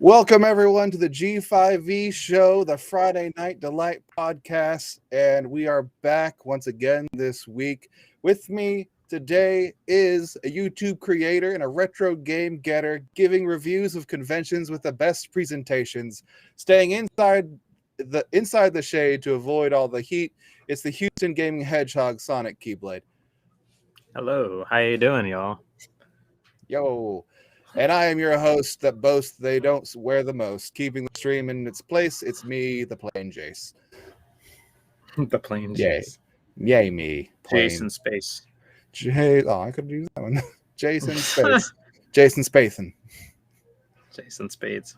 Welcome, everyone, to the G5V show, the Friday Night Delight podcast. And we are back once again this week. With me today is a YouTube creator and a retro game getter giving reviews of conventions with the best presentations, staying inside the shade to avoid all the heat. It's the Houston Gaming Hedgehog, Sonic Keyblade. Hello, how you doing, y'all? Yo. And I am your host that boasts they don't wear the most, keeping the stream in its place. It's me, the Plain Jace. The Plain Yay. Jace. Yay, me. Plain. Jason Space. I could use that one. Jason Space. Jason Spathan. Jason Spades.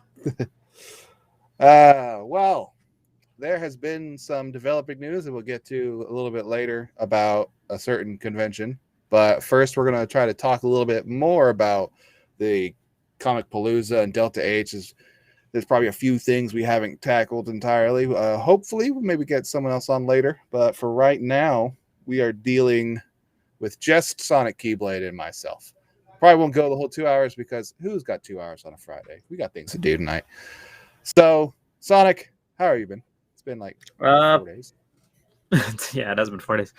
Well, there has been some developing news that we'll get to a little bit later about a certain convention. But first, we're going to try to talk a little bit more about the Comicpalooza and Deltahcon. There's probably a few things we haven't tackled entirely. Hopefully, we'll maybe get someone else on later. But for right now, we are dealing with just Sonic Keyblade and myself. Probably won't go the whole 2 hours because who's got 2 hours on a Friday? We got things to do tonight. So, Sonic, how have you been? It's been like 4 days. Yeah, it has been 4 days.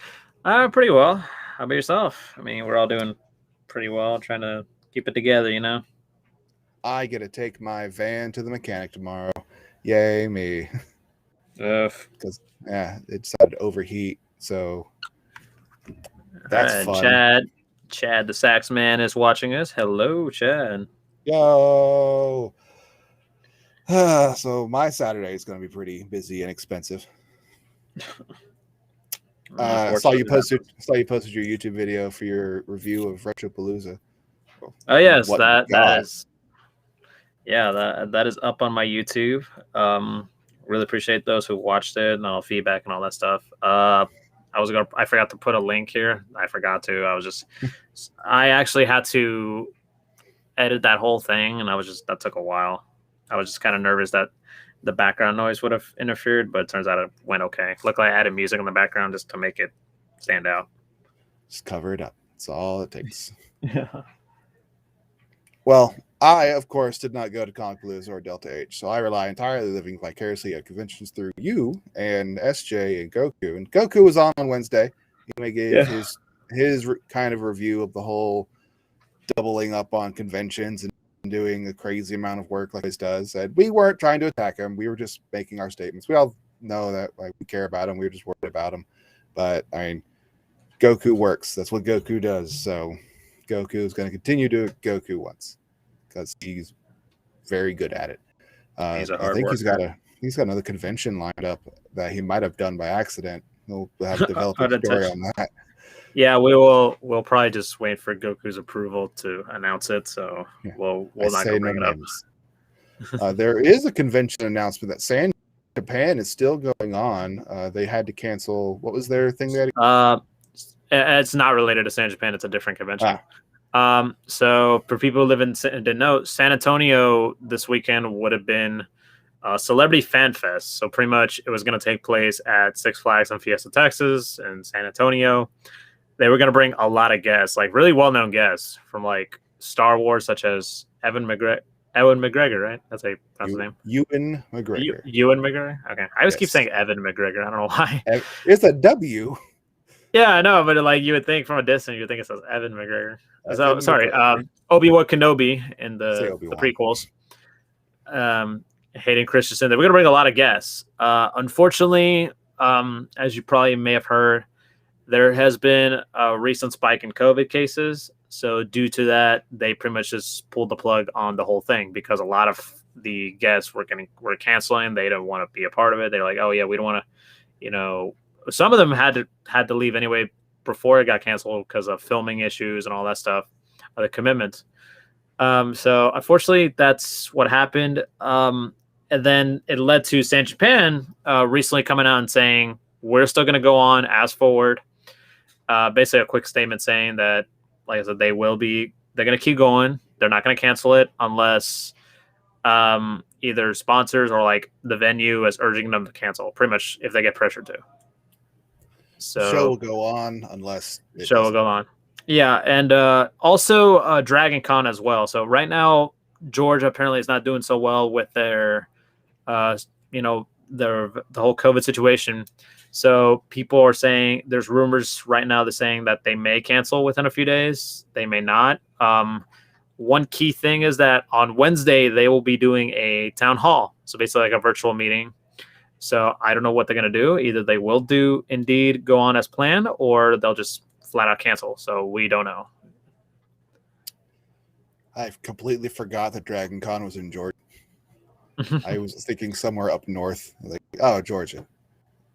Pretty well. How about yourself? I mean, we're all doing pretty well, trying to keep it together, you know? I get to take my van to the mechanic tomorrow. Yay, me. Because, it decided to overheat, so that's fun. Chad, the sax man, is watching us. Hello, Chad. Yo! So my Saturday is going to be pretty busy and expensive. I saw you posted your YouTube video for your review of Retropalooza. Oh yes, that is up on my YouTube. Really appreciate those who watched it and all feedback and all that stuff. I forgot to put a link here. I forgot to. I actually had to edit that whole thing, and that took a while. I was just kind of nervous that the background noise would have interfered, but it turns out it went okay. Luckily, I added music in the background just to make it stand out. Just cover it up. That's all it takes. Yeah. Well, I, of course, did not go to Comicpalooza or Deltahcon, so I rely entirely living vicariously at conventions through you and SJ and Goku. And Goku was on Wednesday. He gave his kind of review of the whole doubling up on conventions and doing a crazy amount of work like he does. And we weren't trying to attack him. We were just making our statements. We all know that we care about him. We were just worried about him. But, I mean, Goku works. That's what Goku does. So Goku is going to continue to do Goku once because he's very good at it. He's a hard worker. He's got another convention lined up that he might have done by accident. We'll have to develop a story on that. Yeah, we'll probably just wait for Goku's approval to announce it. So we'll not go bring it up. There is a convention announcement that San Japan is still going on. They had to cancel. What was their thing? It's not related to San Japan. It's a different convention. So for people who live in didn't know, San Antonio this weekend would have been Celebrity Fan Fest. So pretty much it was going to take place at Six Flags and Fiesta, Texas, and San Antonio. They were going to bring a lot of guests, like really well-known guests from like Star Wars, such as Ewan McGregor, right? That's his name. Ewan McGregor. Ewan McGregor. Okay, I always keep saying Evan McGregor. I don't know why. It's a W. Yeah, I know, but like you would think from a distance, you would think it says Evan McGregor. So sorry, Obi-Wan Kenobi in the prequels. Hayden Christensen. They were going to bring a lot of guests. Unfortunately, as you probably may have heard, there has been a recent spike in COVID cases. So due to that, they pretty much just pulled the plug on the whole thing because a lot of the guests were canceling. They didn't want to be a part of it. They're like, oh yeah, we don't want to, some of them had to leave anyway before it got canceled because of filming issues and all that stuff, the commitments. So unfortunately, that's what happened. And then it led to San Japan recently coming out and saying, we're still going to go on as forward. Basically a quick statement saying that, like I said, they're going to keep going. They're not going to cancel it unless either sponsors or like the venue is urging them to cancel, pretty much if they get pressured to. So show will go on unless will go on. Yeah, and also Dragon Con as well. So right now Georgia apparently is not doing so well with their, the whole COVID situation. So people are saying there's rumors right now. They're saying that they may cancel within a few days. They may not. One key thing is that on Wednesday they will be doing a town hall. So basically like a virtual meeting. So I don't know what they're going to do. Either they will do indeed go on as planned, or they'll just flat out cancel. So we don't know. I completely forgot that Dragon Con was in Georgia. I was thinking somewhere up north. Like, oh, Georgia.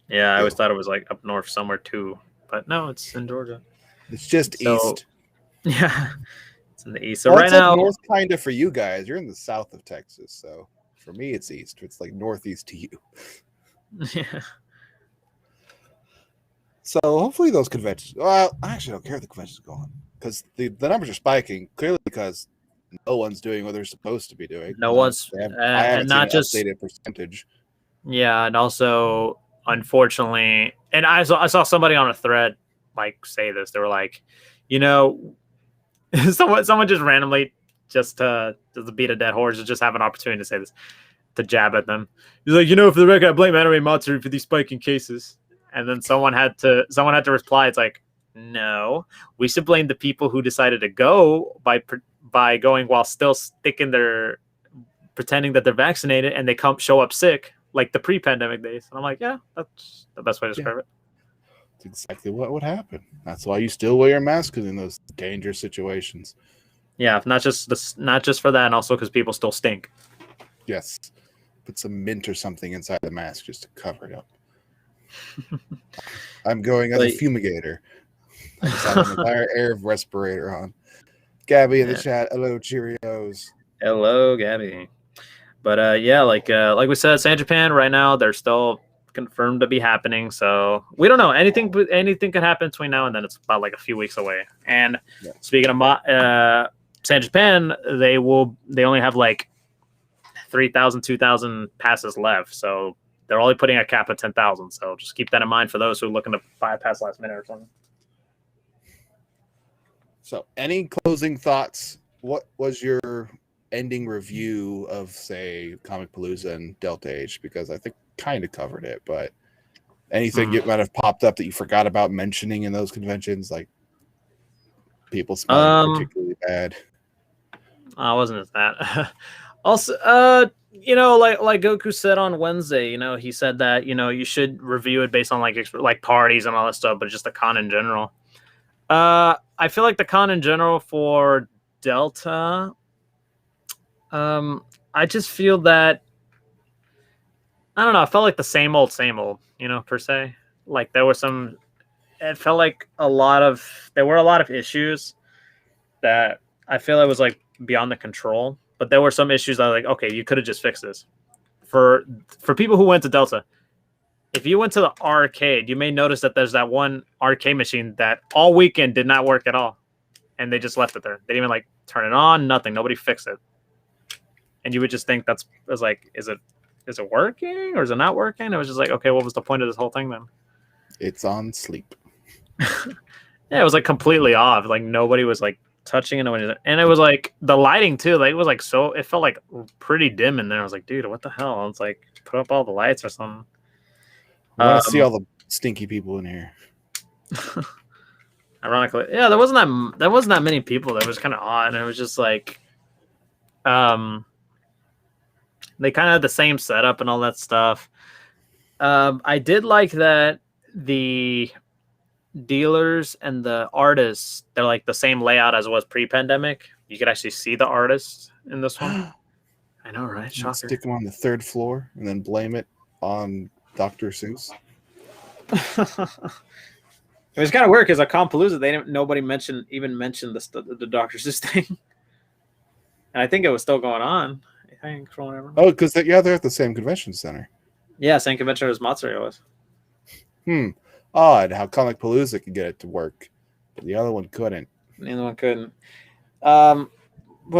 Yeah, I always thought it was like up north somewhere too. But no, it's in Georgia. It's just east. Yeah, it's in the east. So right now, north kind of for you guys. You're in the south of Texas. So for me, it's east. It's like northeast to you. Yeah. So hopefully those conventions. Well, I actually don't care if the conventions go on because the numbers are spiking clearly because no one's doing what they're supposed to be doing. No one's, I haven't and not seen an just updated percentage. Yeah, and also unfortunately, and I saw somebody on a thread like say this. They were like, someone just randomly just to beat a dead horse, just have an opportunity to say this, to jab at them. He's like, for the record, I blame Anime Matsuri for these spiking cases. And then someone had to reply. It's like, no, we should blame the people who decided to go by going while still pretending that they're vaccinated, and they show up sick like the pre-pandemic days. And I'm like, yeah, that's the best way to describe it. It's exactly what would happen. That's why you still wear your mask in those dangerous situations. Yeah, not just for that, and also because people still stink. Yes, put some mint or something inside the mask just to cover it up. I'm going as a fumigator. I just have an entire air respirator on. Gabby in the chat. Hello, Cheerios. Hello, Gabby. But yeah, like we said, San Japan right now they're still confirmed to be happening. So we don't know anything. Anything could happen between now and then. It's about like a few weeks away. And speaking of San Japan, they only have like 3,000, 2,000 passes left. So they're only putting a cap of 10,000. So just keep that in mind for those who are looking to buy a pass last minute or something. So any closing thoughts? What was your ending review of, say, Comicpalooza and Delta-H? Because I think kind of covered it, but anything that might have popped up that you forgot about mentioning in those conventions, like people smelling particularly bad? I wasn't as that. Also, like Goku said on Wednesday, he said that, you should review it based on like parties and all that stuff, but just the con in general. I feel like the con in general for Delta, I just feel that, I don't know, I felt like the same old, per se. Like it felt like there were a lot of issues that I feel it was like beyond the control. But there were some issues that like, okay, you could have just fixed this. For people who went to Delta, if you went to the arcade, you may notice that there's that one arcade machine that all weekend did not work at all. And they just left it there. They didn't even turn it on, nothing. Nobody fixed it. And you would just think is it working or is it not working? It was just like, okay, what was the point of this whole thing then? It's on sleep. Yeah, it was completely off. Nobody was touching it, and it was the lighting too. It was it felt pretty dim in there. I was like, dude, what the hell? It's put up all the lights or something. I want to see all the stinky people in here. Ironically, yeah, there wasn't that many people. That was kind of odd, and it was just they kind of had the same setup and all that stuff. I did like that the dealers and the artists, they're the same layout as it was pre-pandemic. You could actually see the artists in this one. I know, right? Shocker. Stick them on the third floor and then blame it on Dr. Seuss. It was kind of weird because at Comicpalooza, nobody mentioned the Dr. Seuss thing, and I think it was still going on. I think or whatever. Oh, because they're at the same convention center. Yeah, same convention as Matsuri was. Odd how Comicpalooza could get it to work, but the other one couldn't. Neither one couldn't. But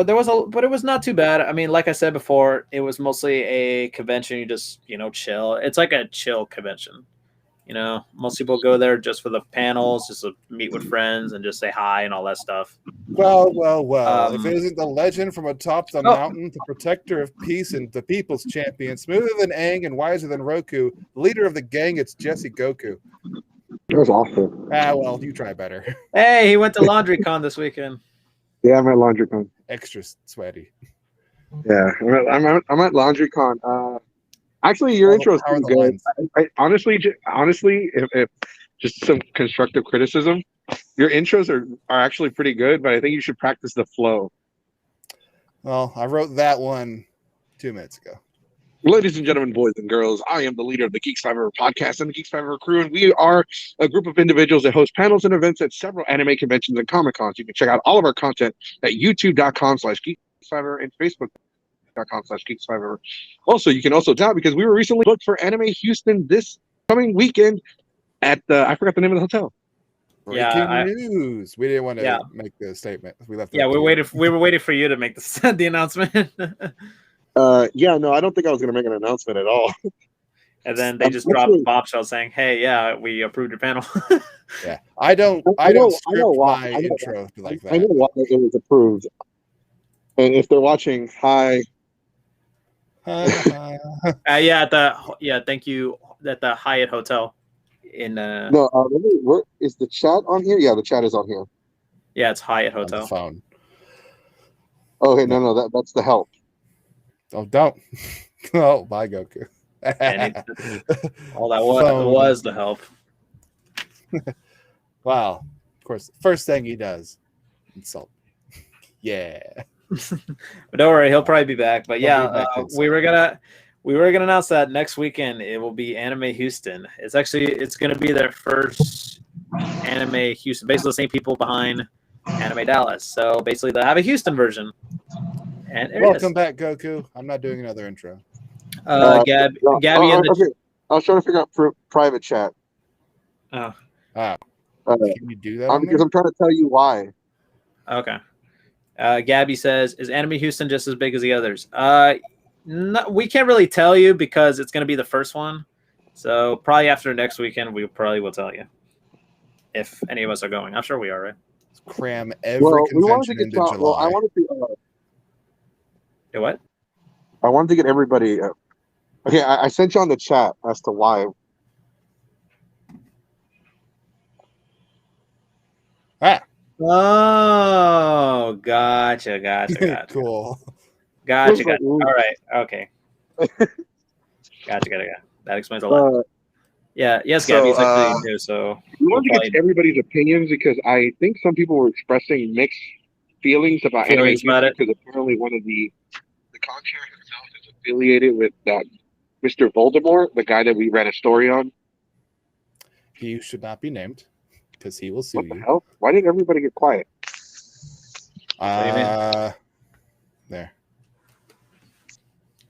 it was not too bad. I mean, like I said before, it was mostly a convention. You just chill. It's like a chill convention. most people go there just for the panels, just to meet with friends and just say hi and all that stuff. Well. If it Um, isn't the legend from atop the mountain, the protector of peace and the people's champion, smoother than Aang and wiser than Roku, the leader of the gang, it's Jesse Goku. That was awful. Well, you try better. Hey, he went to LaundryCon this weekend. Yeah, I'm at LaundryCon. Extra sweaty. Yeah, I'm at LaundryCon. Actually, your intro is pretty good. Honestly, if just some constructive criticism, your intros are actually pretty good, but I think you should practice the flow. Well, I wrote that one 2 minutes ago. Ladies and gentlemen, boys and girls, I am the leader of the Geeks 5 Ever podcast and the Geeks 5 Ever crew, and we are a group of individuals that host panels and events at several anime conventions and Comic-Cons. You can check out all of our content at youtube.com/Geeks5Ever and Facebook.com/Geeks5Ever. Also, you can also tell because we were recently booked for Anime Houston this coming weekend at I forgot the name of the hotel. Breaking news. We didn't want to make the statement. We left. Yeah, we were waiting for you to make the announcement. No, I don't think I was going to make an announcement at all. And then they just dropped a bombshell saying, "Hey, yeah, we approved your panel." Yeah, I don't script my intro like that. I know why it was approved. And if they're watching, hi. Thank you at the Hyatt Hotel in is the chat on here? Yeah, the chat is on here. Yeah, it's Hyatt Hotel. On the phone. Okay, no, that's the help. Oh, don't. Oh, bye, Goku. All that was the help. Wow. Of course, first thing he does, insult. Yeah. But don't worry, he'll probably be back. But we were gonna announce that next weekend it will be Anime Houston. It's gonna be their first Anime Houston. Basically, the same people behind Anime Dallas. So basically, they'll have a Houston version. And welcome back, Goku. I'm not doing another intro. Gabby. Okay. I was trying to figure out private chat. Oh. Can you do that? Because I'm trying to tell you why. Okay. Gabby says, "Is Anime Houston just as big as the others?" No, we can't really tell you because it's going to be the first one. So probably after next weekend, we probably will tell you if any of us are going. I'm sure we are, right? Cram every convention into July. Well, I wanted to. What? I wanted to get everybody. Okay, I sent you on the chat as to why. Oh, gotcha. Cool. Gotcha. All right. Okay. Gotcha. That explains a lot. Yes, Gabby. It's actually new, so we wanted to get everybody's opinions because I think some people were expressing mixed feelings about Anime Houston because apparently one of the con-chair himself is affiliated with Mr. Voldemort, the guy that we ran a story on. He should not be named because he will sue you. Hell? Why didn't everybody get quiet? There.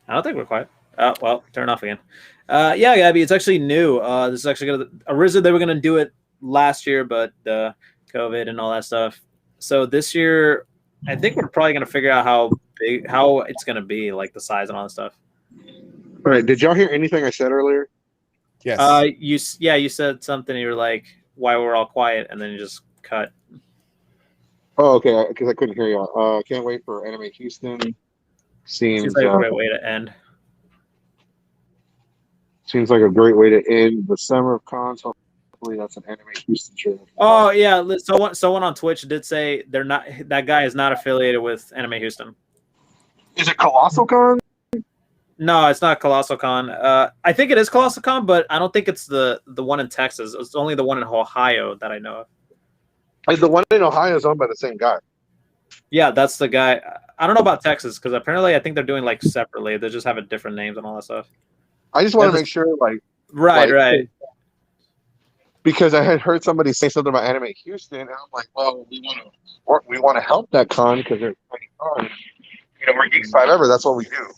I don't think we're quiet. Oh, well, turn off again. Gabby, it's actually new. This is actually originally they were gonna do it last year, but COVID and all that stuff. So this year, I think we're probably gonna figure out how it's gonna be, like the size and all that stuff. All right. Did y'all hear anything I said earlier? Yes. You said something. You were like, "Why we're all quiet," and then you just cut. Oh, okay. Because I couldn't hear y'all. Can't wait for Anime Houston. Seems like a great way to end. Seems like a great way to end the summer of cons. Hopefully, that's an Anime Houston show. Oh yeah, someone on Twitch did say they're not. That guy is not affiliated with Anime Houston. Is it Colossal Con? No, it's not Colossal Con. I think it is Colossal Con, but I don't think it's the one in Texas. It's only the one in Ohio that I know of. The one in Ohio is owned by the same guy. Yeah, that's the guy. I don't know about Texas because apparently I think they're doing like separately. They just have different names and all that stuff. I just want to make sure, right. Because I had heard somebody say something about Anime Houston, and I'm like, well, we want to help that con because they're pretty fun. We're Geeks 5 Ever. That's what we do.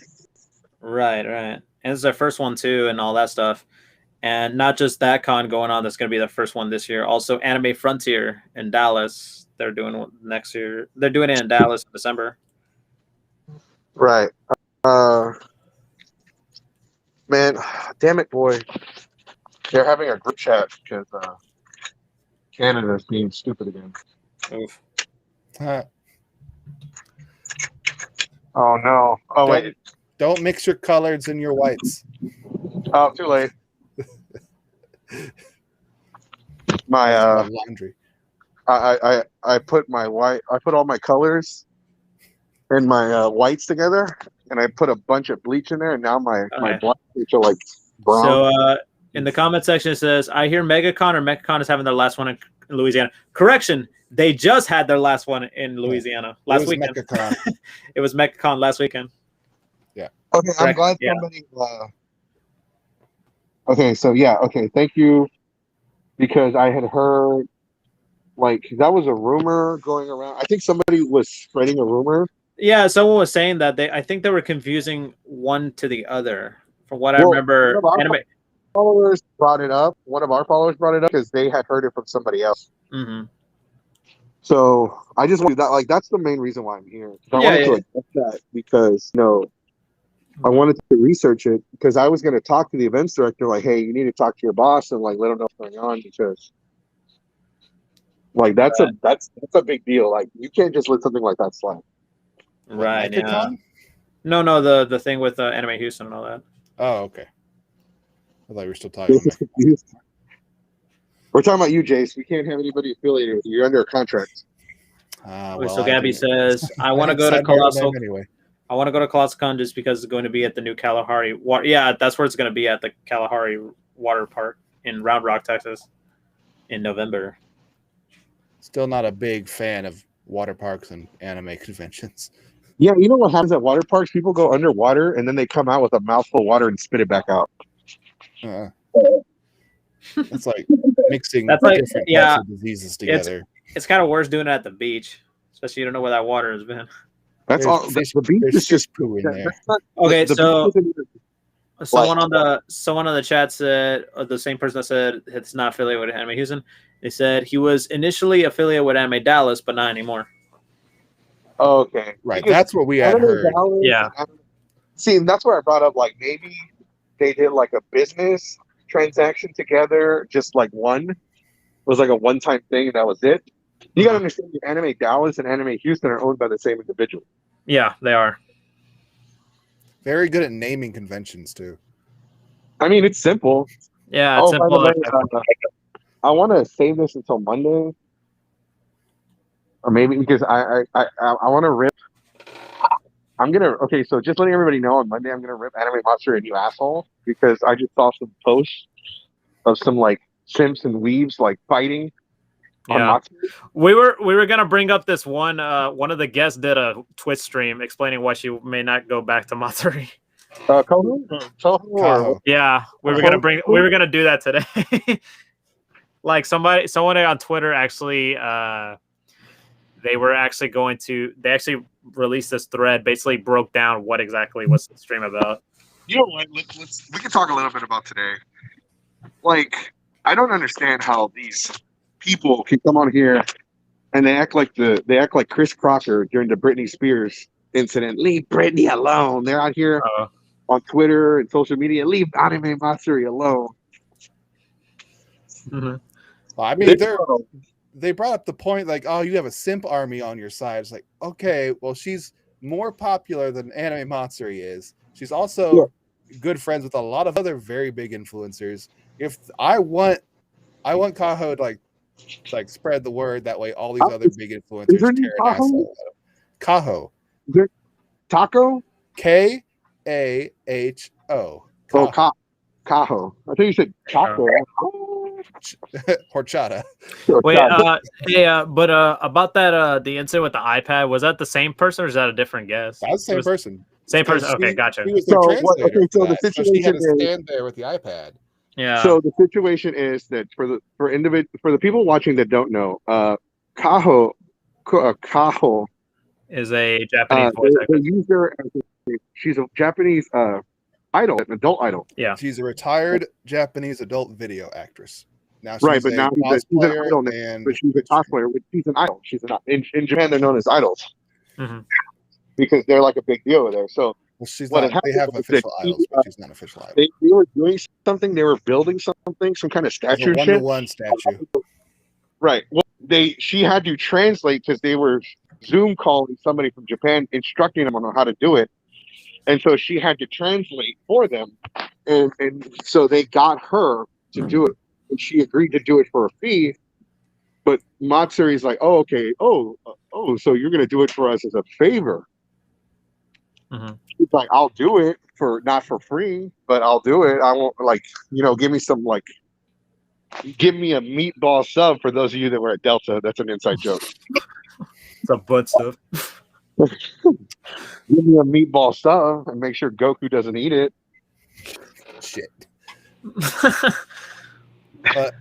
Right. And it's their first one too, and all that stuff. And not just that con going on. That's going to be the first one this year. Also, Anime Frontier in Dallas. They're doing one next year. They're doing it in Dallas in December. Right. Man, damn it, boy. They're having a group chat because Canada's being stupid again. Oof. Oh no! Oh wait! Don't mix your colors and your whites. Oh, too late. My laundry. I put my white. I put all my colors and my whites together, and I put a bunch of bleach in there, and now my blacks are like brown. So in the comment section it says, I hear MegaCon or MegaCon is having their last one in Louisiana. Correction, they just had their last one in Louisiana last weekend. It was MegaCon last weekend. Yeah. Okay, I'm glad somebody. Okay, so okay, thank you, because I had heard like that was a rumor going around. I think somebody was spreading a rumor. Yeah, someone was saying that I think they were confusing one to the other. From what I remember, followers brought it up. One of our followers brought it up because they had heard it from somebody else. Mm-hmm. So I just want that. Like that's the main reason why I'm here. I wanted to address that because I wanted to research it because I was going to talk to the events director. Like, hey, you need to talk to your boss and like let them know what's going on because like that's a big deal. Like you can't just let something like that slide. Right. Yeah. No, the thing with Anime Houston and all that. Oh, okay. I thought we were still talking. We're talking about you, Jace. We can't have anybody affiliated with you. You're under a contract. So Gabby says, I want to go to Colossal. Anyway. I want to go to ColossalCon just because it's going to be at the new Kalahari. Yeah, that's where it's going to be at the Kalahari Water Park in Round Rock, Texas, in November. Still not a big fan of water parks and anime conventions. Yeah, you know what happens at water parks? People go underwater and then they come out with a mouthful of water and spit it back out. It's like mixing different types of diseases together. It's kind of worse doing it at the beach, especially you don't know where that water has been. That's all. The beach is just poo in there. Okay, so someone on the chat said, the same person that said it's not affiliated with Anime Houston, they said he was initially affiliated with Anime Dallas, but not anymore. Okay, right. That's what we had heard. Yeah. See, that's where I brought up like maybe they did like a business transaction together, just like one. It was like a one-time thing, and that was it. You gotta understand, Anime Dallas and Anime Houston are owned by the same individual. Yeah, they are. Very good at naming conventions too. I mean, it's simple. Yeah, it's simple. By the way, I want to save this until Monday, or maybe because I want to rip. So just letting everybody know on Monday, I'm gonna rip Anime Monster a new asshole because I just saw some posts of some like simps and weebs like fighting. Yeah, we were gonna bring up this one. One of the guests did a Twitch stream explaining why she may not go back to Matsuri. Yeah, we were gonna do that today. Like someone on Twitter actually, they actually released this thread, basically broke down what exactly was the stream about. You know what? We can talk a little bit about today. Like, I don't understand how these people can come on here and they act like Chris Crocker during the Britney Spears incident. Leave Britney alone. They're out here on Twitter and social media. Leave Anime Matsuri alone. Mm-hmm. Well, I mean, they brought up the point like, oh, you have a simp army on your side. It's like, okay, well, she's more popular than Anime Matsuri is. She's also good friends with a lot of other very big influencers. If I want Kaho to like spread the word, that way all these other big influencers tear an asshole out of Kaho. Is there Taco? Kaho. Oh, Kaho. I think you said Taco. Horchata. Wait, but about that, the incident with the iPad, was that the same person or is that a different guest? That was the same person. Same person. Okay, gotcha. He was the translator. So the situation she had to stand there with the iPad. Yeah. So the situation is that for the people watching that don't know, Kaho is a Japanese voice actor. They use her she's a Japanese idol, an adult idol. Yeah. She's a retired Japanese adult video actress. Now she's right, but now she's an idol, but she's a cosplayer. She's an idol. In Japan, they're known as idols because they're like a big deal over there. So Well, she's what not. had They happened have was that official idols, but she's not an official idol. they were doing something. They were building something, some kind of It's statue a and shit. one-to-one statue. Right. Well, she had to translate because they were Zoom calling somebody from Japan, instructing them on how to do it, and so she had to translate for them, and so they got her to do it, and she agreed to do it for a fee. But Matsuri's like, oh, okay, so you're gonna do it for us as a favor. Mm-hmm. She's like, I'll do it for not for free, but I'll do it. I won't give me some give me a meatball sub for those of you that were at Delta. That's an inside joke. Some butt stuff. Give me a meatball sub and make sure Goku doesn't eat it. Shit. But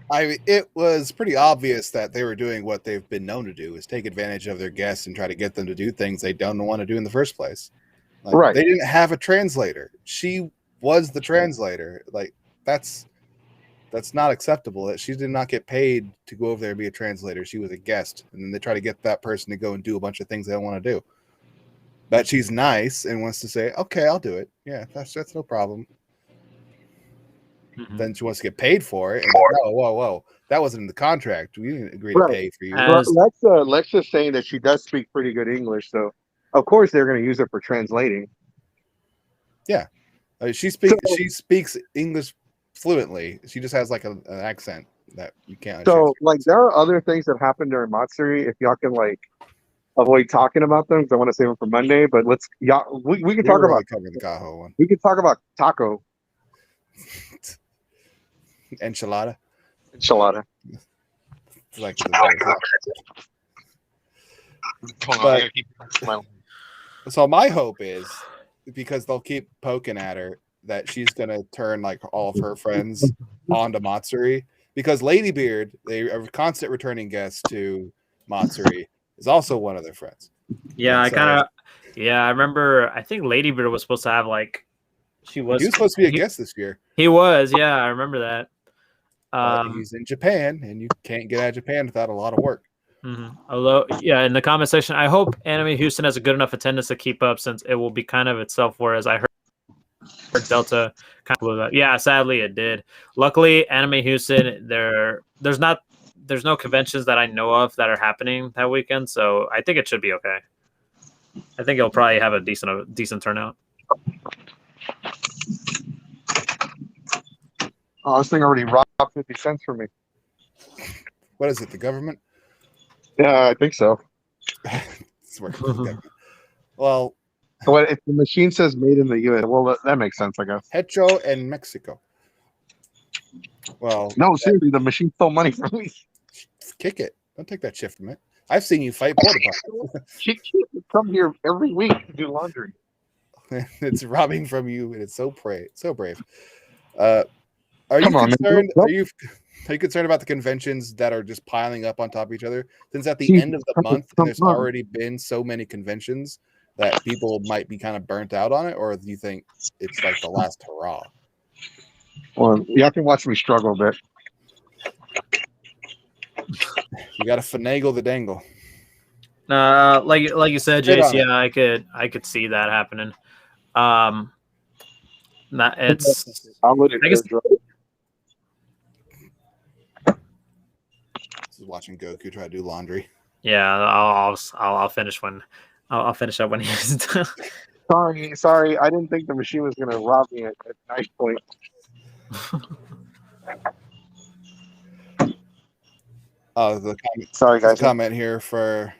it was pretty obvious that they were doing what they've been known to do, is take advantage of their guests and try to get them to do things they don't want to do in the first place. Right. They didn't have a translator. She was the translator. That's not acceptable. She did not get paid to go over there and be a translator. She was a guest, and then they try to get that person to go and do a bunch of things they don't want to do. But she's nice and wants to say, "Okay, I'll do it. Yeah, that's no problem." Mm-hmm. Then she wants to get paid for it. And whoa, that wasn't in the contract. We didn't agree to pay for you. Lex is saying that she does speak pretty good English, so of course they're going to use it for translating. Yeah, she speaks English fluently. She just has an accent that you can't. So there are other things that happened during Matsuri. If y'all can avoid talking about them, because I want to save them for Monday. But we can talk about covering the Kaho one. We can talk about taco. Enchilada. So my hope is, because they'll keep poking at her, that she's gonna turn all of her friends onto Matsuri, because Ladybeard, a constant returning guest to Matsuri, is also one of their friends. Yeah, I remember. I think Ladybeard was supposed to have he was supposed to be a guest this year. He was, yeah, I remember that. He's in Japan, and you can't get out of Japan without a lot of work. Mm-hmm. Although, yeah, in the comment section, I hope Anime Houston has a good enough attendance to keep up, since it will be kind of itself. Whereas I heard Delta kind of blew that. Yeah, sadly it did. Luckily, Anime Houston, there's no conventions that I know of that are happening that weekend, so I think it should be okay. I think it'll probably have a decent turnout. Oh, this thing already robbed 50 cents from me. What is it, the government? Yeah, I think so. It's working for the government. Well, if the machine says made in the U.S., well, that makes sense, I guess. Hecho in Mexico. Well, no, seriously, the machine stole money from me. Kick it. Don't take that shit from it. I've seen you fight porta potties. She come here every week to do laundry. It's robbing from you, and it's so brave. Are you concerned? Are you concerned about the conventions that are just piling up on top of each other? Since at the end of the month, there's already been so many conventions that people might be kind of burnt out on it, or do you think it's the last hurrah? Well, y'all can watch me struggle a bit. You got to finagle the dangle. Like you said, Jace, yeah, I could see that happening. I'll let it go. This is watching Goku try to do laundry. Yeah, I'll finish when I'll finish up when he's done. Sorry, I didn't think the machine was gonna rob me at knife point. Sorry, guys. Comment here for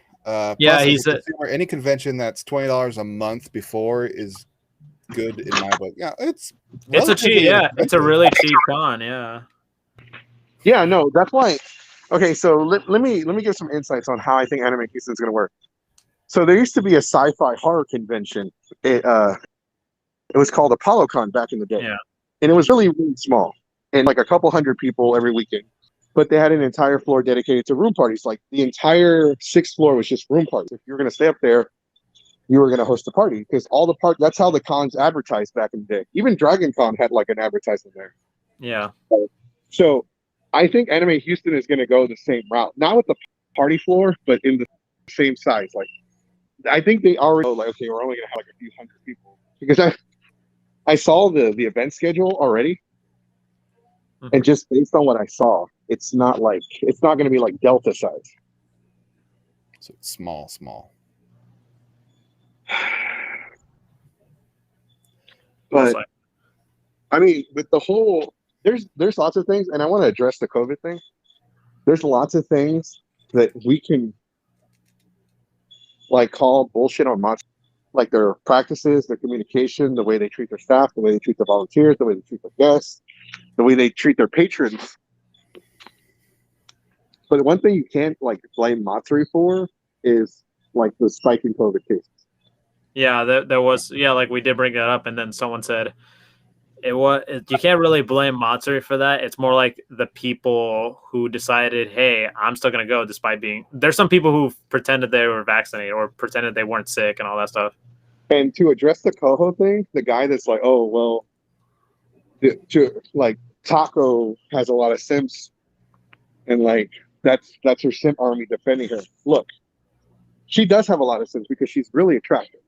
he said any convention that's $20 a month before is good in my book. Yeah, it's a cheap. Yeah, it's a really cheap con. Yeah. Yeah, no, that's why. Okay, so let me give some insights on how I think Anime Houston is going to work. So there used to be a sci-fi horror convention. It was called ApolloCon back in the day. Yeah. And it was really, really small, and a couple hundred people every weekend. But they had an entire floor dedicated to room parties. The entire 6th floor was just room parties. If you were going to stay up there, you were going to host a party, because that's how the cons advertised back in the day. Even Dragon Con had an advertisement there. Yeah. So I think Anime Houston is going to go the same route, not with the party floor, but in the same size. I think they already know, okay, we're only going to have a few hundred people. because I saw the event schedule already, and just based on what I saw, it's not going to be like Delta size. So it's small. But I mean, with the whole, there's lots of things, and I want to address the COVID thing. There's lots of things that we can like call bullshit on Monster, like their practices, their communication, the way they treat their staff, the way they treat their volunteers, the way they treat their guests, the way they treat their patrons. But one thing you can't like blame Matsuri for is like the spike in COVID cases. Yeah, there was, like we did bring that up, and then someone said you can't really blame Matsuri for that. It's more like the people who decided, hey, I'm still gonna go despite there's some people who pretended they were vaccinated or pretended they weren't sick and all that stuff. And to address the Coho thing, the guy that's like, oh well, like Taco has a lot of simps, and like that's her simp army defending her. Look, she does have a lot of simps because she's really attractive.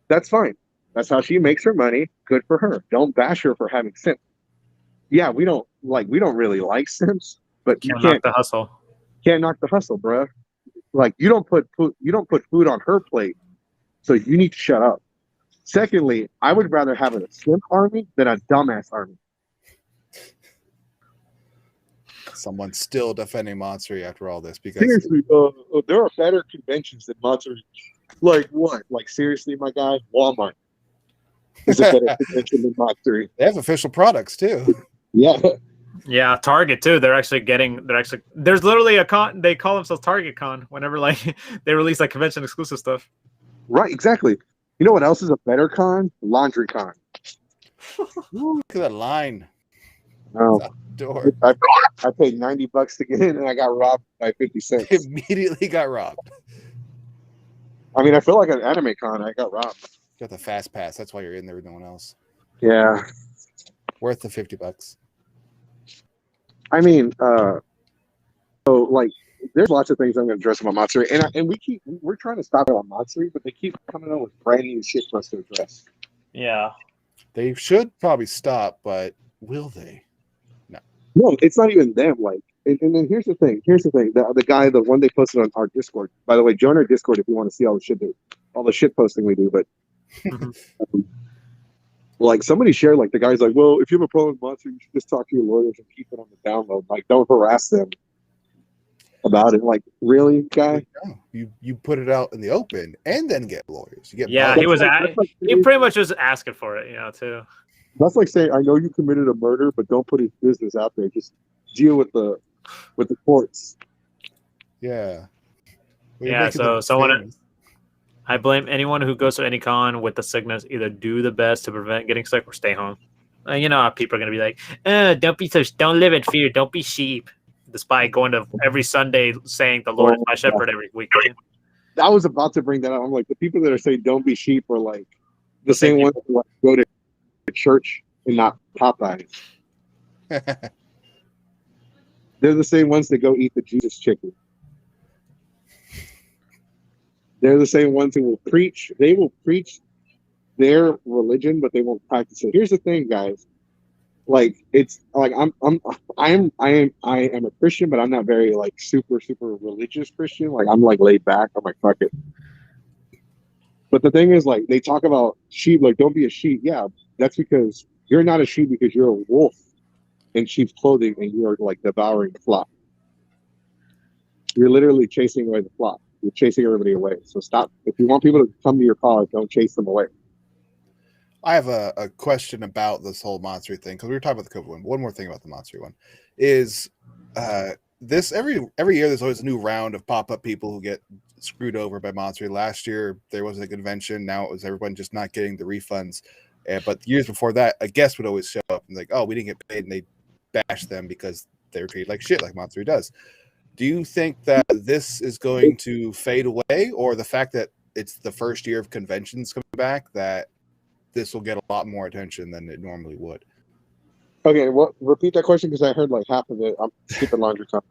That's fine. That's how she makes her money. Good for her. Don't bash her for having simps. Yeah, we don't really like simps, but Can't knock the hustle. Can't knock the hustle, bruh. Like you don't put food on her plate, so you need to shut up. Secondly, I would rather have a simp army than a dumbass army. Someone's still defending Matsuri after all this because seriously, there are better conventions than Matsuri. Like what? Like seriously, my guy, Walmart is a better convention than Matsuri. They have official products too. Yeah, Target too. There's literally a con. They call themselves Target Con whenever like they release like convention exclusive stuff. Right, exactly. You know what else is a better con? Laundry Con. Ooh, look at that line. Oh. Door. I paid $90 to get in, and I got robbed by 50 cents. Immediately got robbed. I mean, I feel like an anime con. I got robbed. You got the fast pass. That's why you're in there with no one else. Yeah. Worth the $50. I mean, so like, there's lots of things I'm going to address about Matsuri, and we're trying to stop it on Matsuri, but they keep coming up with brand new shit for us to address. Yeah. They should probably stop, but will they? No, it's not even them. Like, and then here's the thing. The guy, the one they posted on our Discord. By the way, join our Discord if you want to see all the shit posting we do. But like somebody shared, like the guy's like, well, if you have a problem with Monster, you should just talk to your lawyers and keep it on the download. Like, don't harass them about it. Like, really, guy? You put it out in the open and then get lawyers. You get he pretty much was asking for it, too. That's like saying, I know you committed a murder, but don't put his business out there. Just deal with the courts. Yeah. So I blame anyone who goes to any con with the sickness. Either do the best to prevent getting sick or stay home. You know how people are going to be like, don't live in fear. Don't be sheep. Despite going to every Sunday saying the Lord is my shepherd every weekend. I was about to bring that up. I'm like, the people that are saying don't be sheep are like the same ones who like go to church and not Popeyes. They're the same ones that go eat the Jesus chicken. They're the same ones who will preach. They will preach their religion, but they won't practice it. Here's the thing, guys. Like, it's like I am a Christian, but I'm not very like super religious Christian. Like, I'm like laid back. I'm like, fuck it. But the thing is, like, they talk about sheep, like, don't be a sheep. Yeah, that's because you're not a sheep because you're a wolf in sheep's clothing and you are like devouring the flock. You're literally chasing away the flock. You're chasing everybody away. So stop. If you want people to come to your cause, don't chase them away. I have a question about this whole Matsuri thing, because we were talking about the COVID one. One more thing about the Matsuri one is this every year there's always a new round of pop-up people who get screwed over by Matsuri. Last year there was a convention. Now it was everyone just not getting the refunds. But years before that, a guest would always show up and like, oh, we didn't get paid, and they bash them because they were treated like shit, like Matsuri does. Do you think that this is going to fade away, or the fact that it's the first year of conventions coming back, that this will get a lot more attention than it normally would? Okay, well, repeat that question because I heard like half of it. I'm keeping laundry con.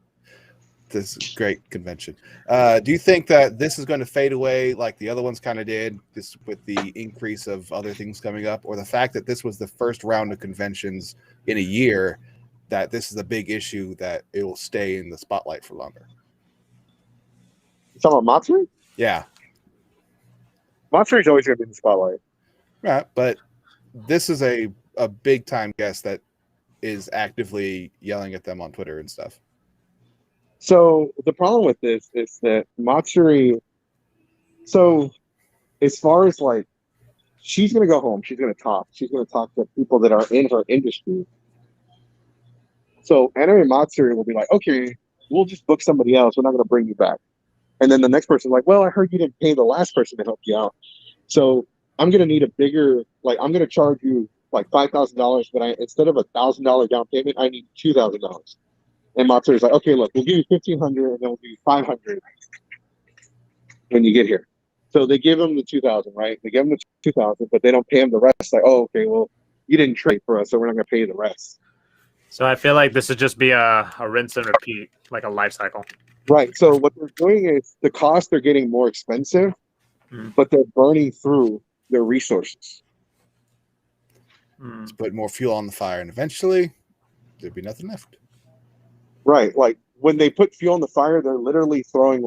this great convention. Do you think that this is going to fade away like the other ones kind of did, just with the increase of other things coming up, or the fact that this was the first round of conventions in a year, that this is a big issue that it will stay in the spotlight for longer? You talking about Matsuri? Yeah. Matsuri's always going to be in the spotlight. Right, but this is a big time guest that is actively yelling at them on Twitter and stuff. So the problem with this is that Matsuri, so as far as like, she's going to go home, she's going to talk to people that are in her industry. So Anime Matsuri will be like, okay, we'll just book somebody else, we're not going to bring you back. And then the next person's like, well, I heard you didn't pay the last person to help you out, so I'm going to need a bigger, like, I'm going to charge you like $5,000, but instead of $1,000 down payment, I need $2,000. And Matsuri's like, okay, look, we'll give you $1,500, and then we'll give you $500 when you get here. So they give him the $2,000, right? They give him the $2,000, but they don't pay him the rest. Like, oh, okay, well, you didn't trade for us, so we're not going to pay you the rest. So I feel like this would just be a rinse and repeat, like a life cycle. Right. So what they're doing is the costs are getting more expensive, but they're burning through their resources. Let's put more fuel on the fire, and eventually there'd be nothing left. Right. Like when they put fuel on the fire, they're literally setting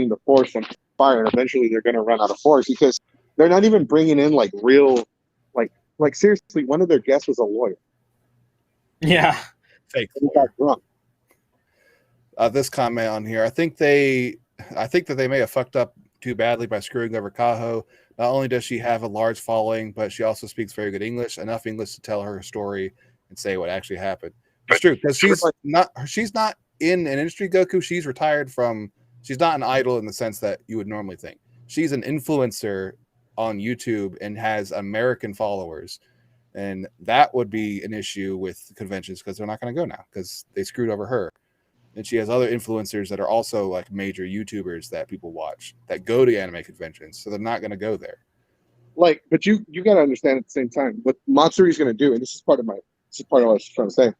the force on fire, and eventually they're going to run out of force because they're not even bringing in like real, like seriously, one of their guests was a lawyer. Yeah. Fake. He got drunk. This comment on here, I think that they may have fucked up too badly by screwing over Kaho. Not only does she have a large following, but she also speaks very good English, enough English to tell her story and say what actually happened. It's true, because she's not in an industry, Goku. She's retired from, she's not an idol in the sense that you would normally think. She's an influencer on YouTube and has American followers. And that would be an issue with conventions because they're not going to go now because they screwed over her. And she has other influencers that are also like major YouTubers that people watch that go to anime conventions. So they're not going to go there. Like, but you got to understand at the same time what Matsuri's going to do. And this is part of what I was trying to say.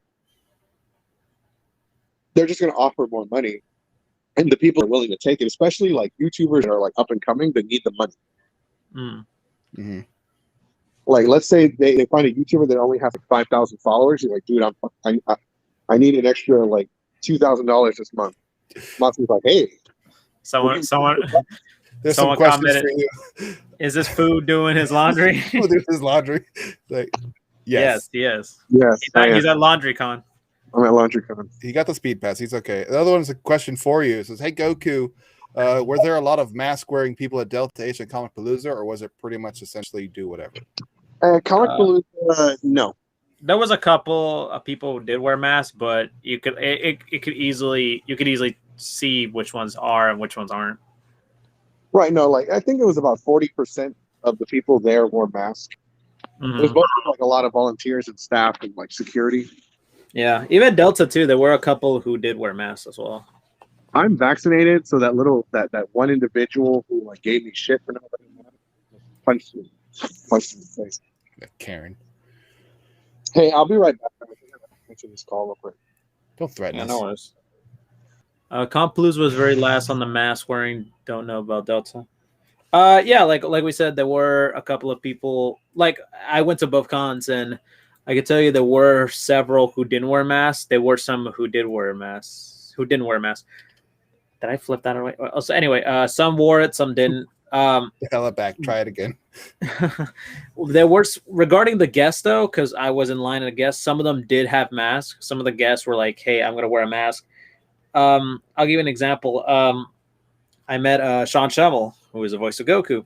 They're just going to offer more money. And the people are willing to take it, especially like YouTubers that are like up and coming that need the money. Mm-hmm. Like, let's say they find a YouTuber that only has like 5,000 followers. You're like, dude, I need an extra like $2,000 this month. Matsuri's like, hey, someone There's someone some questions commented, for you. Is this food doing his laundry? Doing his laundry. Like, yes. Yes. yes, He's at LaundryCon. I'm at LaundryCon. He got the speed pass. He's okay. The other one's a question for you. It says, hey, Goku, were there a lot of mask-wearing people at Deltahcon and Comicpalooza, or was it pretty much essentially do whatever? Comicpalooza, no. There was a couple of people who did wear masks, but you could easily see which ones are and which ones aren't. Right, no, like I think it was about 40% of the people there wore masks. Mm-hmm. There's both like a lot of volunteers and staff and like security. Yeah, even Delta too. There were a couple who did wear masks as well. I'm vaccinated, so that one individual who like gave me shit for not wearing a mask punched me in the face. Karen. Hey, I'll be right back. I'm going to answer this call real quick. Don't threaten us. No worries. Compalooza was very last on the mask wearing. Don't know about Delta. Yeah, like we said, there were a couple of people. Like I went to both cons, and I could tell you there were several who didn't wear masks. There were some who did wear masks. Who didn't wear masks? Did I flip that away? So anyway, some wore it, some didn't. Hell it back. Try it again. There were, regarding the guests though, because I was in line at a guest. Some of them did have masks. Some of the guests were like, "Hey, I'm gonna wear a mask." I'll give you an example. I met Sean Shovel, who is the voice of Goku,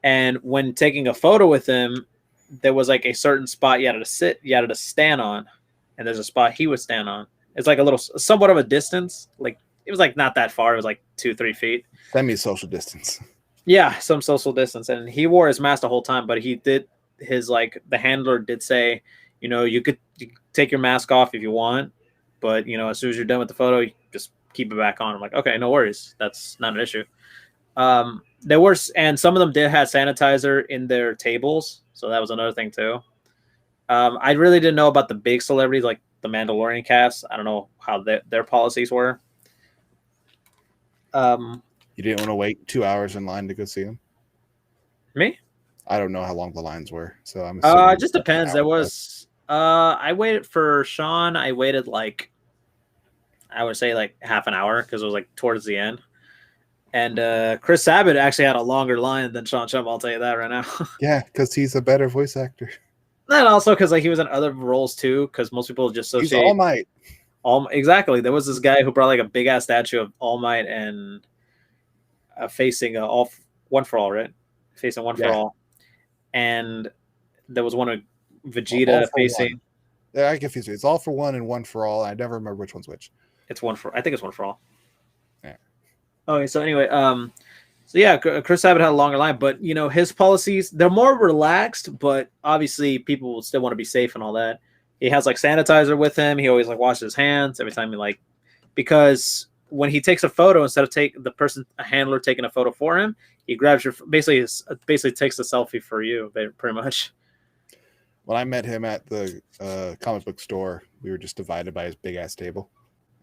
and when taking a photo with him, there was like a certain spot you had to stand on, and there's a spot he would stand on. It's like a little, somewhat of a distance. Like it was like not that far. It was like 2-3 feet. Semi-social distance. Yeah, some social distance, and he wore his mask the whole time. But he did his like the handler did say, you could take your mask off if you want, but as soon as you're done with the photo, you just keep it back on. I'm like, okay, no worries, that's not an issue. There were, and some of them did have sanitizer in their tables, so that was another thing too. I really didn't know about the big celebrities, like the Mandalorian cast. I don't know how their policies were. You didn't want to wait 2 hours in line to go see him? Me? I don't know how long the lines were, so I'm It assuming just depends. There was I waited for Sean. I waited like I would say like half an hour because it was like towards the end. And Chris Sabat actually had a longer line than Sean Chum. I'll tell you that right now. Yeah, because he's a better voice actor. And also because like he was in other roles too. Because most people just associate He's All Might. Exactly. There was this guy who brought like a big ass statue of All Might and facing One for All, right? Facing One for All, and there was one of Vegeta facing. One. Yeah, I confuse you. It's All for One and One for All. I never remember which one's which. It's One for. I think it's One for All. Yeah. Okay, so anyway, so yeah, Chris Sabat had a longer line, but you know his policies they're more relaxed, but obviously people will still want to be safe and all that. He has like sanitizer with him. He always like washes his hands every time he because when he takes a photo, instead of a handler taking a photo for him, he grabs basically takes a selfie for you, pretty much. When I met him at the comic book store, we were just divided by his big ass table,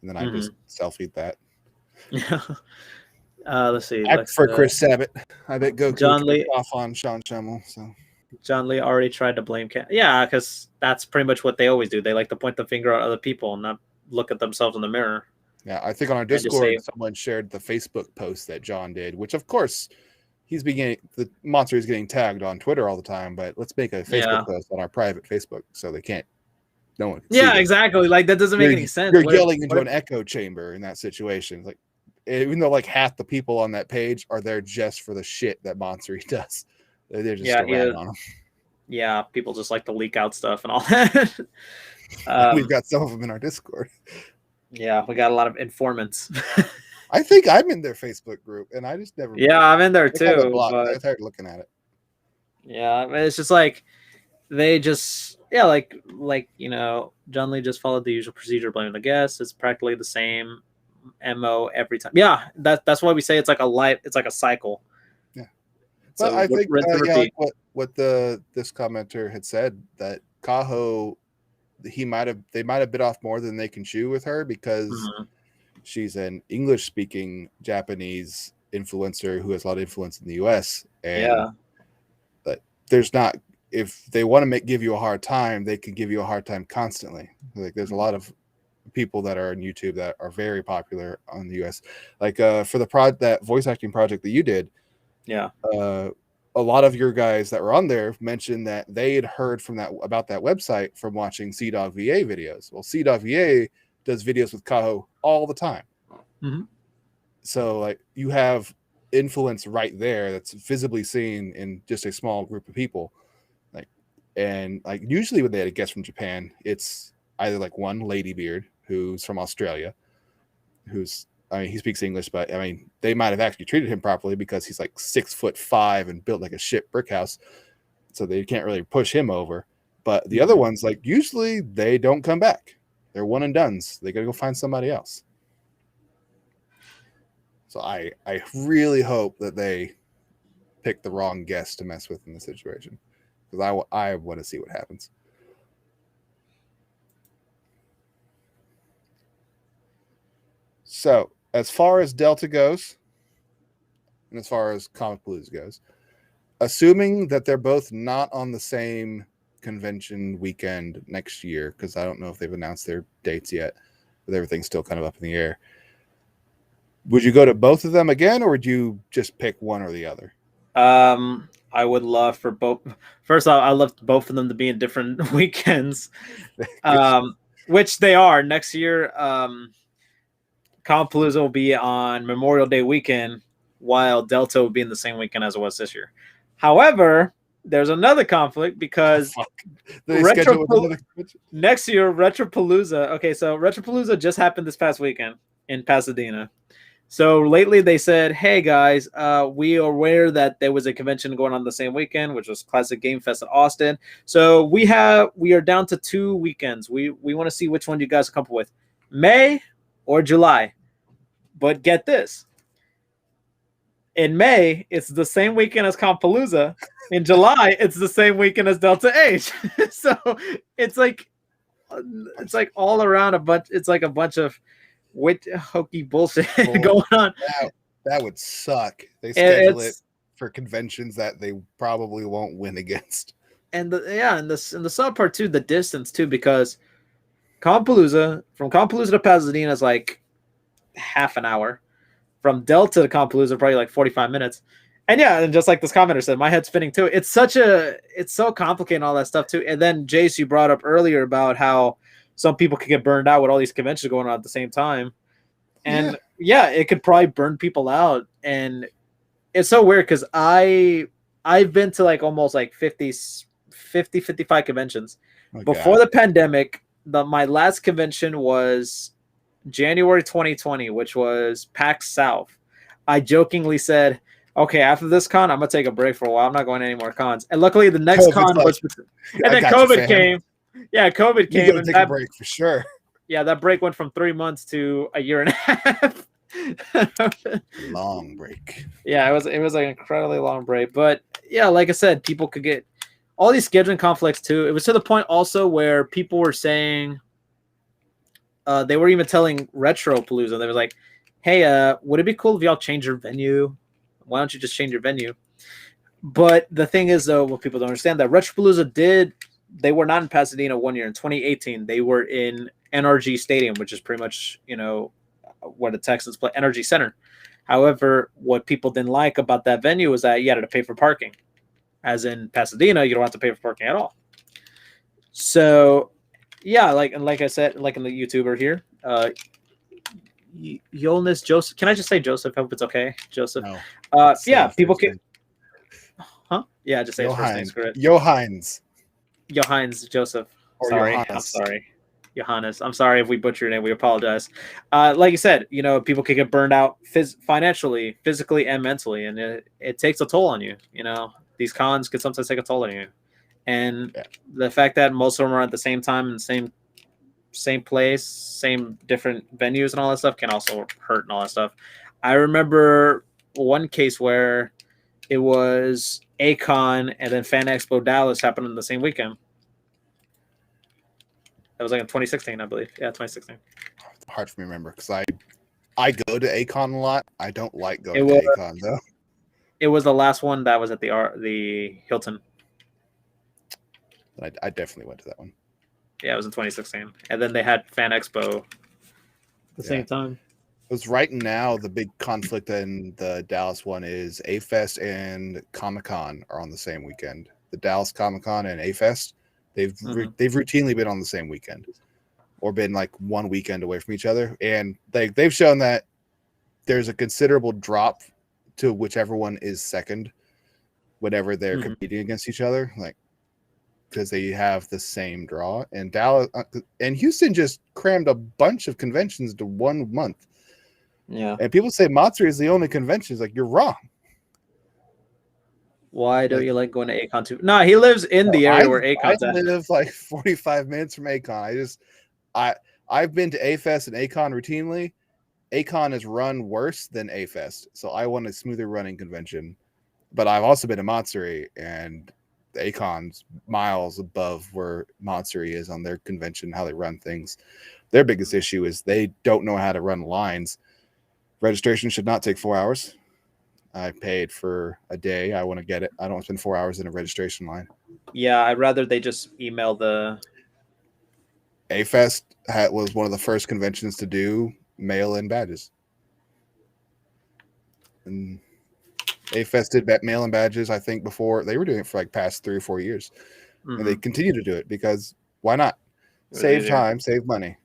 and then I just selfied that. Yeah. Let's see. I prefer Chris Sabat. I bet Goku John Lee off on Sean Schimmel. So John Lee already tried to blame Yeah, because that's pretty much what they always do. They like to point the finger at other people and not look at themselves in the mirror. Yeah, I think on our Discord, someone shared the Facebook post that John did, which of course the monster is getting tagged on Twitter all the time, but let's make a Facebook post on our private Facebook so no one can see it. Exactly. Like that doesn't make any sense. You're yelling into an echo chamber in that situation. Like, even though like half the people on that page are there just for the shit that Monster does. They're just around on him. Yeah, people just like to leak out stuff and all that. We've got some of them in our Discord. Yeah, we got a lot of informants. I think I'm in their Facebook group, and I just never. Yeah, I'm in there too. But I started looking at it. Yeah, it's just like they just like you know, John Lee just followed the usual procedure, blaming the guests. It's practically the same MO every time. Yeah, that's why we say it's like a cycle. Yeah, but so I think like what this commenter had said, that Kaho, they might have bit off more than they can chew with her, because she's an English speaking Japanese influencer who has a lot of influence in the US. And but there's not, if they want to give you a hard time, they can give you a hard time constantly. Like there's a lot of people that are on YouTube that are very popular on the US. Like for that voice acting project that you did, a lot of your guys that were on there mentioned that they had heard about that website from watching CDawg VA videos. Well, CDawg VA does videos with Kaho all the time. So like you have influence right there that's visibly seen in just a small group of people. And usually when they had a guest from Japan, it's either like one Ladybeard who's from Australia, he speaks English, but they might have actually treated him properly because he's like 6'5" and built like a shit brick house, so they can't really push him over. But the other ones, like usually they don't come back; they're one and dones. They gotta go find somebody else. So I really hope that they pick the wrong guest to mess with in this situation, because I want to see what happens. So, as far as Delta goes, and as far as Comicpalooza goes, assuming that they're both not on the same convention weekend next year, because I don't know if they've announced their dates yet, but everything's still kind of up in the air, would you go to both of them again, or would you just pick one or the other? I would love for both. First off, I love both of them to be in different weekends, which they are next year. Comicpalooza will be on Memorial Day weekend, while Delta will be in the same weekend as it was this year. However, there's another conflict because next year, Retropalooza. Okay, so Retropalooza just happened this past weekend in Pasadena. So lately they said, hey guys, we are aware that there was a convention going on the same weekend, which was Classic Game Fest in Austin. So we are down to 2 weekends. We want to see which one you guys come up with, May or July. But get this. In May, it's the same weekend as Comicpalooza. In July, it's the same weekend as Delta H. So it's like, it's like all around a bunch. It's like a bunch of hokey bullshit Bull. going on. That would suck. They And schedule it it's for conventions that they probably won't win against. and the sub part too, the distance too, because from Comicpalooza to Pasadena is like half an hour. From Delta to Comicpalooza probably like 45 minutes. And yeah, and just like this commenter said, my head's spinning too. It's so complicated and all that stuff too. And then Jace, you brought up earlier about how some people could get burned out with all these conventions going on at the same time. And yeah, it could probably burn people out. And it's so weird because I've been to like almost like 55 conventions. Before the pandemic. My last convention was January 2020, which was PAX South. I jokingly said, okay, after this con, I'm going to take a break for a while. I'm not going to any more cons. And luckily the next con was... And then COVID came. Yeah, COVID came. You're going to take a break for sure. Yeah, that break went from 3 months to a year and a half. Long break. Yeah, it was an incredibly long break. But yeah, like I said, people could get all these scheduling conflicts too. It was to the point also where people were saying, they were even telling Retropalooza, they were like, hey, would it be cool if y'all change your venue? Why don't you just change your venue? But the thing is, though, what people don't understand, that Retropalooza they were not in Pasadena one year. In 2018, they were in NRG Stadium, which is pretty much, where the Texans play, NRG Center. However, what people didn't like about that venue was that you had to pay for parking. As in Pasadena, you don't have to pay for parking at all. So, yeah, like I said, like in the YouTuber here, Yolnus Joseph. Can I just say Joseph? I hope it's okay, Joseph. No. Yeah, people can. Huh? Yeah, just say his first name. Screw it. Johannes Joseph. Or sorry, Johannes. I'm sorry, Johannes. I'm sorry if we butchered your name. We apologize. Like you said, people can get burned out financially, physically, and mentally, and it takes a toll on you. These cons can sometimes take a toll on you. And the fact that most of them are at the same time in the same place, same different venues and all that stuff can also hurt and all that stuff. I remember one case where it was A-Con and then Fan Expo Dallas happened in the same weekend. That was like in 2016, I believe. Yeah, 2016. It's hard for me to remember because I go to A-Con a lot. I don't like going to A-Con though. It was the last one that was at the Hilton. I definitely went to that one. Yeah, it was in 2016. And then they had Fan Expo at the same time. Because right now, the big conflict in the Dallas one is A-Fest and Comic-Con are on the same weekend. The Dallas Comic-Con and A-Fest, they've routinely been on the same weekend or been like one weekend away from each other. And they've shown that there's a considerable drop to whichever one is second whenever they're competing against each other, like because they have the same draw. And Dallas and Houston just crammed a bunch of conventions to 1 month. Yeah, and people say Matsuri is the only convention. It's like, you're wrong. Why don't you like going to A-Con too? No, he lives in the area where A-Con's at. I live like 45 minutes from A-Con. I've been to A-Fest and A-Con routinely. A-Con is run worse than A-Fest, so I want a smoother running convention. But I've also been to Matsuri, and the A-Con's miles above where Matsuri is on their convention, how they run things. Their biggest issue is they don't know how to run lines. Registration should not take 4 hours. I paid for a day. I want to get it. I don't want to spend 4 hours in a registration line. Yeah, I'd rather they just email the... A-Fest was one of the first conventions to do mail-in badges. And A-Fest did mail-in badges, I think, before. They were doing it for like past 3 or 4 years. And they continue to do it because why not? Save time, save money.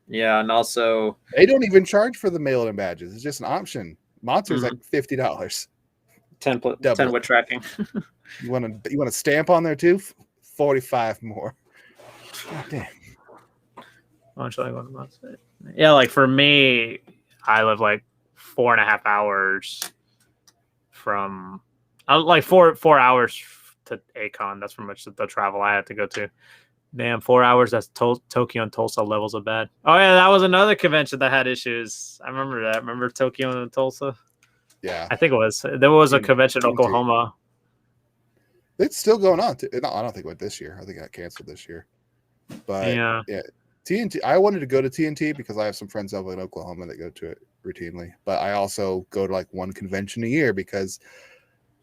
Yeah, and also... They don't even charge for the mail-in badges. It's just an option. Monster's like $50. 10 with tracking. You want a stamp on there too? 45 more. God damn. Yeah, like for me, I live like 4.5 hours from like 4 hours to A-Con. That's pretty much the travel I had to go to. Damn, 4 hours. That's Tokyo and Tulsa levels of bad. Oh yeah, that was another convention that had issues. I remember that. Remember Tokyo and Tulsa? Yeah, I think it was. There was a convention in Oklahoma. It's still going on. No, I don't think it went this year. I think it got canceled this year. But Yeah. TNT. I wanted to go to TNT because I have some friends over in Oklahoma that go to it routinely. But I also go to like one convention a year because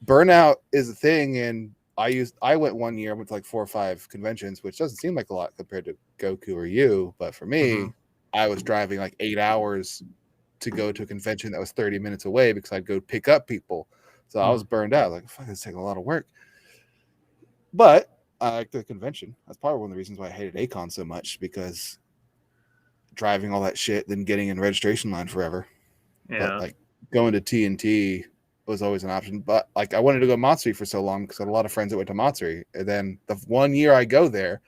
burnout is a thing. And I went one year. I went to like 4 or 5 conventions, which doesn't seem like a lot compared to Goku or you. But for me, I was driving like 8 hours to go to a convention that was 30 minutes away because I'd go pick up people. So I was burned out. Like, fuck, it's taking a lot of work. But I like the convention. That's probably one of the reasons why I hated Acon so much, because driving all that shit, then getting in registration line forever. Yeah. But like going to TNT was always an option. But like I wanted to go to Matsuri for so long because I had a lot of friends that went to Matsuri. And then the one year I go there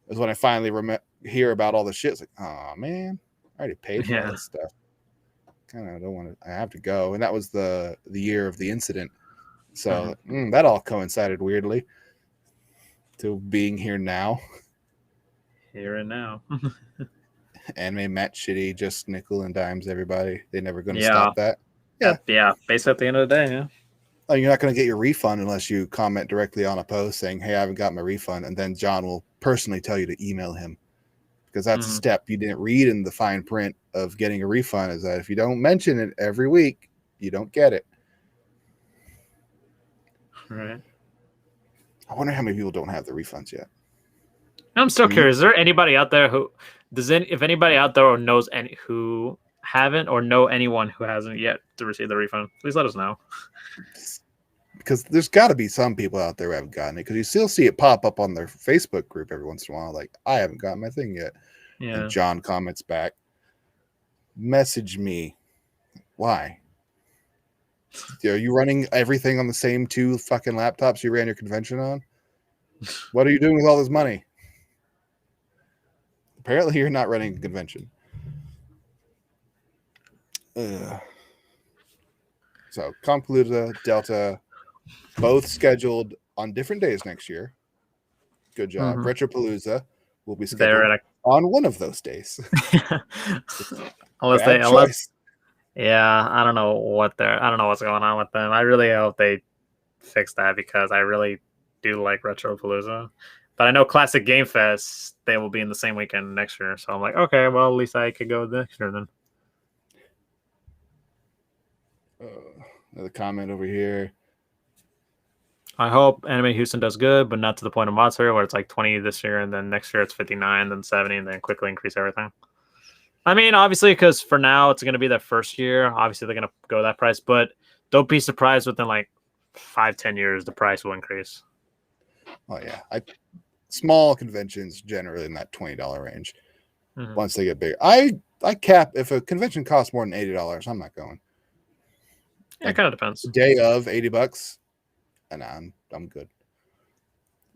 is when I finally hear about all the shit. It's like, oh man, I already paid for all this stuff. Kind of don't want to. I have to go. And that was the year of the incident. So that all coincided weirdly to being here now. Here and now. Anime Matt shitty, just nickel and dimes everybody. They're never going to stop that. Yeah. Basically, at the end of the day, yeah. Oh, you're not going to get your refund unless you comment directly on a post saying, hey, I haven't got my refund. And then John will personally tell you to email him, because that's a step you didn't read in the fine print of getting a refund, is that if you don't mention it every week, you don't get it. Right. I wonder how many people don't have the refunds yet. I'm still curious. Is there anybody out there who if anybody out there knows any who haven't, or know anyone who hasn't yet to receive the refund, please let us know. Because there's got to be some people out there who haven't gotten it, because you still see it pop up on their Facebook group every once in a while. Like, I haven't gotten my thing yet. Yeah. And John comments back, message me. Why? Are you running everything on the same 2 fucking laptops you ran your convention on? What are you doing with all this money? Apparently, you're not running a convention. So, Comicpalooza, Delta, both scheduled on different days next year. Good job. Retropalooza will be scheduled on one of those days. Yeah, I don't know what's going on with them. I really hope they fix that, because I really do like Retropalooza. But I know Classic Game Fest, they will be in the same weekend next year. So I'm like, okay, well, at least I could go next year then. Another comment over here. I hope Anime Houston does good, but not to the point of Monster, where it's like 20 this year, and then next year it's 59, then 70, and then quickly increase everything. I mean, obviously, because for now it's going to be their first year. Obviously, they're going to go that price, but don't be surprised within like 5-10 years, the price will increase. Oh, yeah. Small conventions generally in that $20 range. Once they get bigger. I cap, if a convention costs more than $80, I'm not going. Yeah, it kind of depends. Day of $80, and I'm good.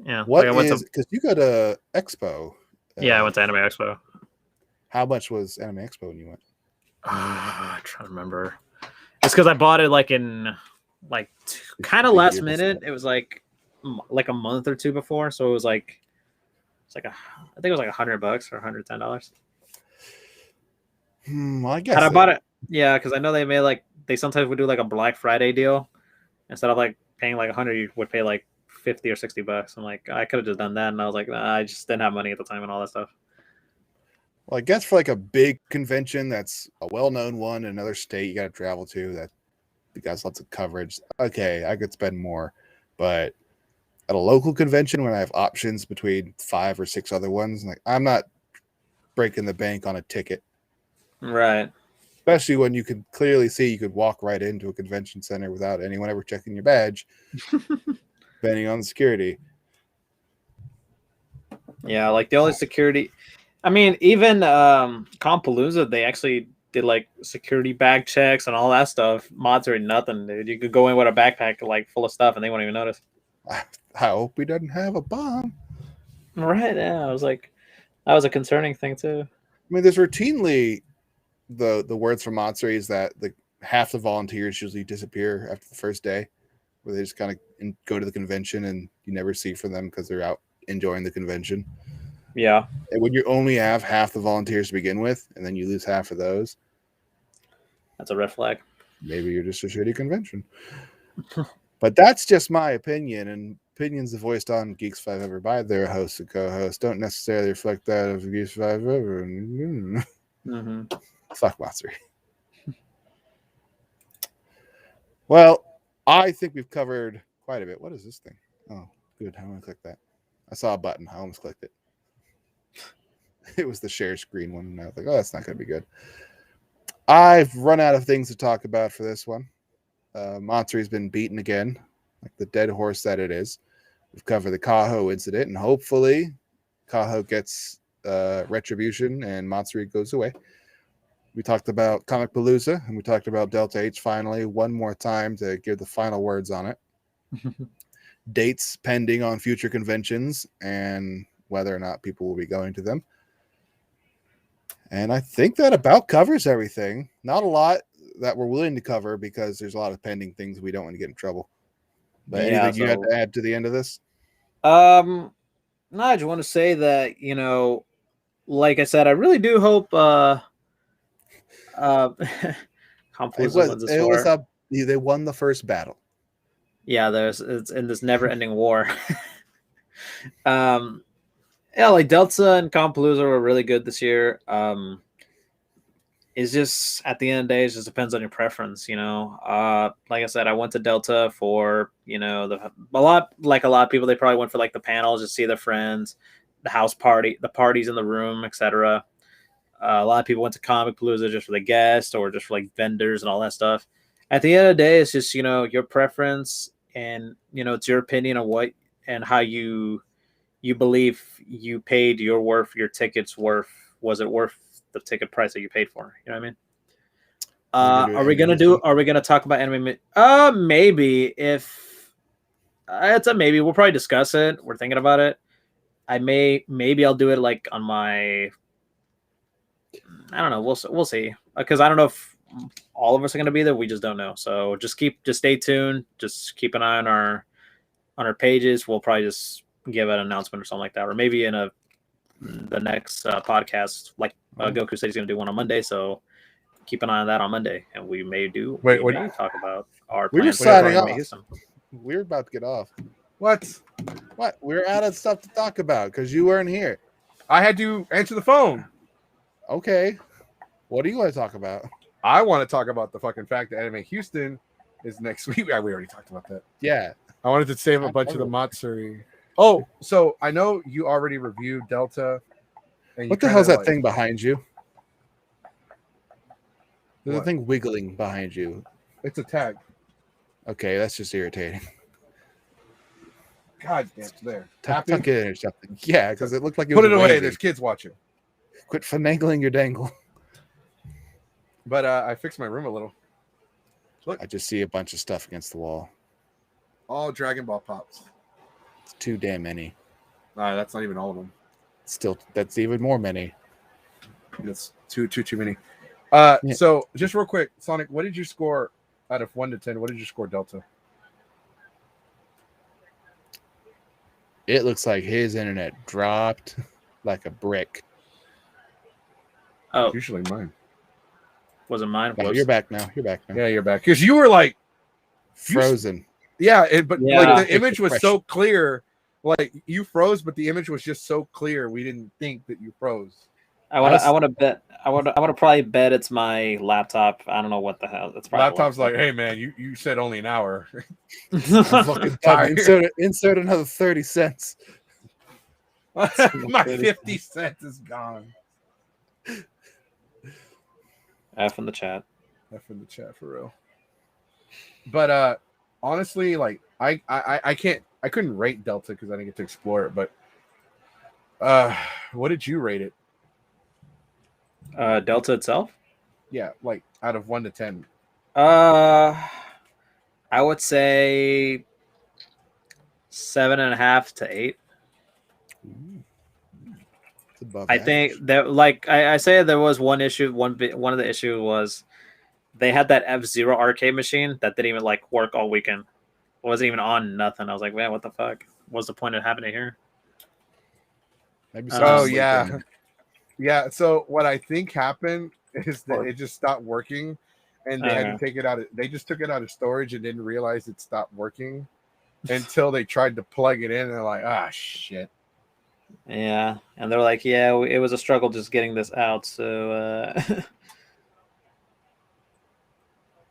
Yeah. What is, because you go to Expo. Yeah, I went to Anime Expo. How much was Anime Expo when you went? I'm trying to remember. It's because I bought it like in kind of last minute. It was like a month or 2 before, so it was like I think it was like $100 or $110. Well, I guess. And I bought it, yeah, because I know they sometimes would do like a Black Friday deal. Instead of like paying like $100, you would pay like $50 or $60. I'm like, I could have just done that, and I was like, nah, I just didn't have money at the time and all that stuff. Well, I guess for like a big convention that's a well-known one in another state you got to travel to, that has lots of coverage. Okay, I could spend more, but at a local convention when I have options between 5 or 6 other ones, like, I'm not breaking the bank on a ticket. Right. Especially when you could clearly see you could walk right into a convention center without anyone ever checking your badge, depending on the security. Yeah, like the only security. I mean, even Comicpalooza, they actually did like security bag checks and all that stuff. Mods are nothing, dude. You could go in with a backpack like full of stuff and they won't even notice. I hope he doesn't have a bomb. Right, yeah. I was like, that was a concerning thing too. I mean, there's routinely the words from Matsuri is that half the volunteers usually disappear after the first day, where they just kind of go to the convention and you never see from them because they're out enjoying the convention. Yeah. And when you only have half the volunteers to begin with, and then you lose half of those, that's a red flag. Maybe you're just a shitty convention. But that's just my opinion, and Opinions voiced on Geeks 5 Ever by their hosts and co-hosts don't necessarily reflect that of Geeks 5 Ever. Mm-hmm. Fuck Monster. Well, I think we've covered quite a bit. What is this thing? Oh, good. I want to click that. I saw a button. I almost clicked it. It was the share screen one. And I was like, oh, that's not going to be good. I've run out of things to talk about for this one. Monster has been beaten again, like the dead horse that it is. We've covered the Kaho incident, and hopefully Kaho gets retribution and Monster goes away. We talked about Comicpalooza, and we talked about Delta H finally one more time to give the final words on it. Dates pending on future conventions and whether or not people will be going to them. And I think that about covers everything. Not a lot that we're willing to cover because there's a lot of pending things we don't want to get in trouble. But anything you had to add to the end of this? No, I just want to say that, like I said, I really do hope they won the first battle. Yeah, it's in this never-ending war. Yeah, like Delta and Comicpalooza were really good this year. It's just at the end of the day, it just depends on your preference, Like I said, I went to Delta for a lot of people. They probably went for like the panels to see their friends, the house party, the parties in the room, etc. A lot of people went to Comicpalooza just for the guests or just for like vendors and all that stuff. At the end of the day, it's just your preference, and it's your opinion on what and how you believe you paid your ticket's worth. Was it worth the ticket price that you paid for? You know what I mean? Are we gonna talk about anime? Maybe. If it's a maybe, we'll probably discuss it. We're thinking about it. Maybe I'll do it like on my. I don't know. We'll see. Because I don't know if all of us are gonna be there. We just don't know. So just stay tuned. Just keep an eye on our pages. We'll probably just give an announcement or something like that, or maybe in the next podcast, like Goku said he's going to do one on Monday, so keep an eye on that on Monday, and we may talk about our we were plans. signing off. We were about to get off. What? We're out of stuff to talk about because you weren't here. I had to answer the phone. Okay. What do you want to talk about? I want to talk about the fucking fact that Anime Houston is next week. Yeah, we already talked about that. Yeah. I wanted to save a bunch of the Matsuri. Oh, so I know you already reviewed Delta. And what the hell's that thing behind you? There's a thing wiggling behind you. It's a tag. Okay, that's just irritating. God damn, it's there. Tuck it in or something. Yeah, because it looked like Put it away. There's kids watching. Quit finagling your dangle. But I fixed my room a little. Look. I just see a bunch of stuff against the wall. All Dragon Ball pops. It's too damn many. That's not even all of them. Still, that's even more many. That's too many. So just real quick, Sonic, what did you score out of 1 to 10? What did you score Delta? It looks like his internet dropped like a brick. Oh, usually mine. Was it mine? Oh, you're back now. Yeah, you're back. Because you were like frozen. Like the image was so clear. Like you froze, but the image was just so clear. We didn't think that you froze. I want to bet. I want to probably bet it's my laptop. I don't know what the hell. That's probably laptop's like, hey man, you said only an hour. I'm fucking tired. Insert another 30 cents. My 50 cents is gone. F in the chat. F in the chat for real. But honestly, like I couldn't rate Delta because I didn't get to explore it. But what did you rate it? Delta itself? Yeah, like out of 1 to 10. I would say 7.5 to 8. I think that, like I say, there was one issue. One of the issue was they had that F-Zero arcade machine that didn't even like work all weekend. It wasn't even on nothing. I was like, man, what the fuck? What's the point of having it here? Maybe yeah. Yeah, so what I think happened is that it just stopped working, and they had to take it out. They just took it out of storage and didn't realize it stopped working, until they tried to plug it in. And they're like, ah, shit. Yeah, and they're like, yeah, it was a struggle just getting this out. So,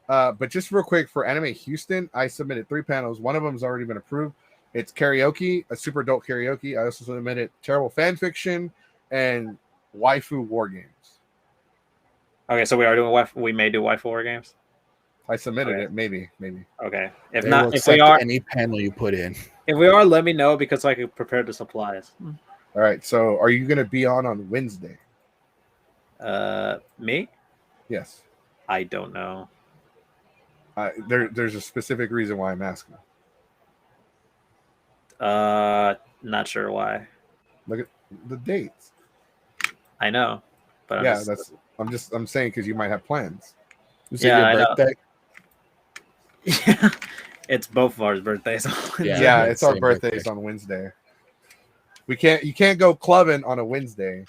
But just real quick for Anime Houston, I submitted 3 panels. One of them has already been approved. It's karaoke, a super adult karaoke. I also submitted terrible fan fiction and waifu war games. okay, so we are doing we may do waifu war games. I submitted Okay. it. Maybe. Okay, if They not, will if accept we are, any panel you put in. let me know because I can prepare the supplies. All right. So, are you going to be on Wednesday? Me? Yes. I don't know. There's a specific reason why I'm asking. Not sure why. Look at the dates. I know, but Yeah, I'm saying because you might have plans. Is it Yeah, I your know. birthday? Yeah, it's both of our birthdays. Yeah, it's our same birthdays birthday. on Wednesday. You can't go clubbing on a Wednesday.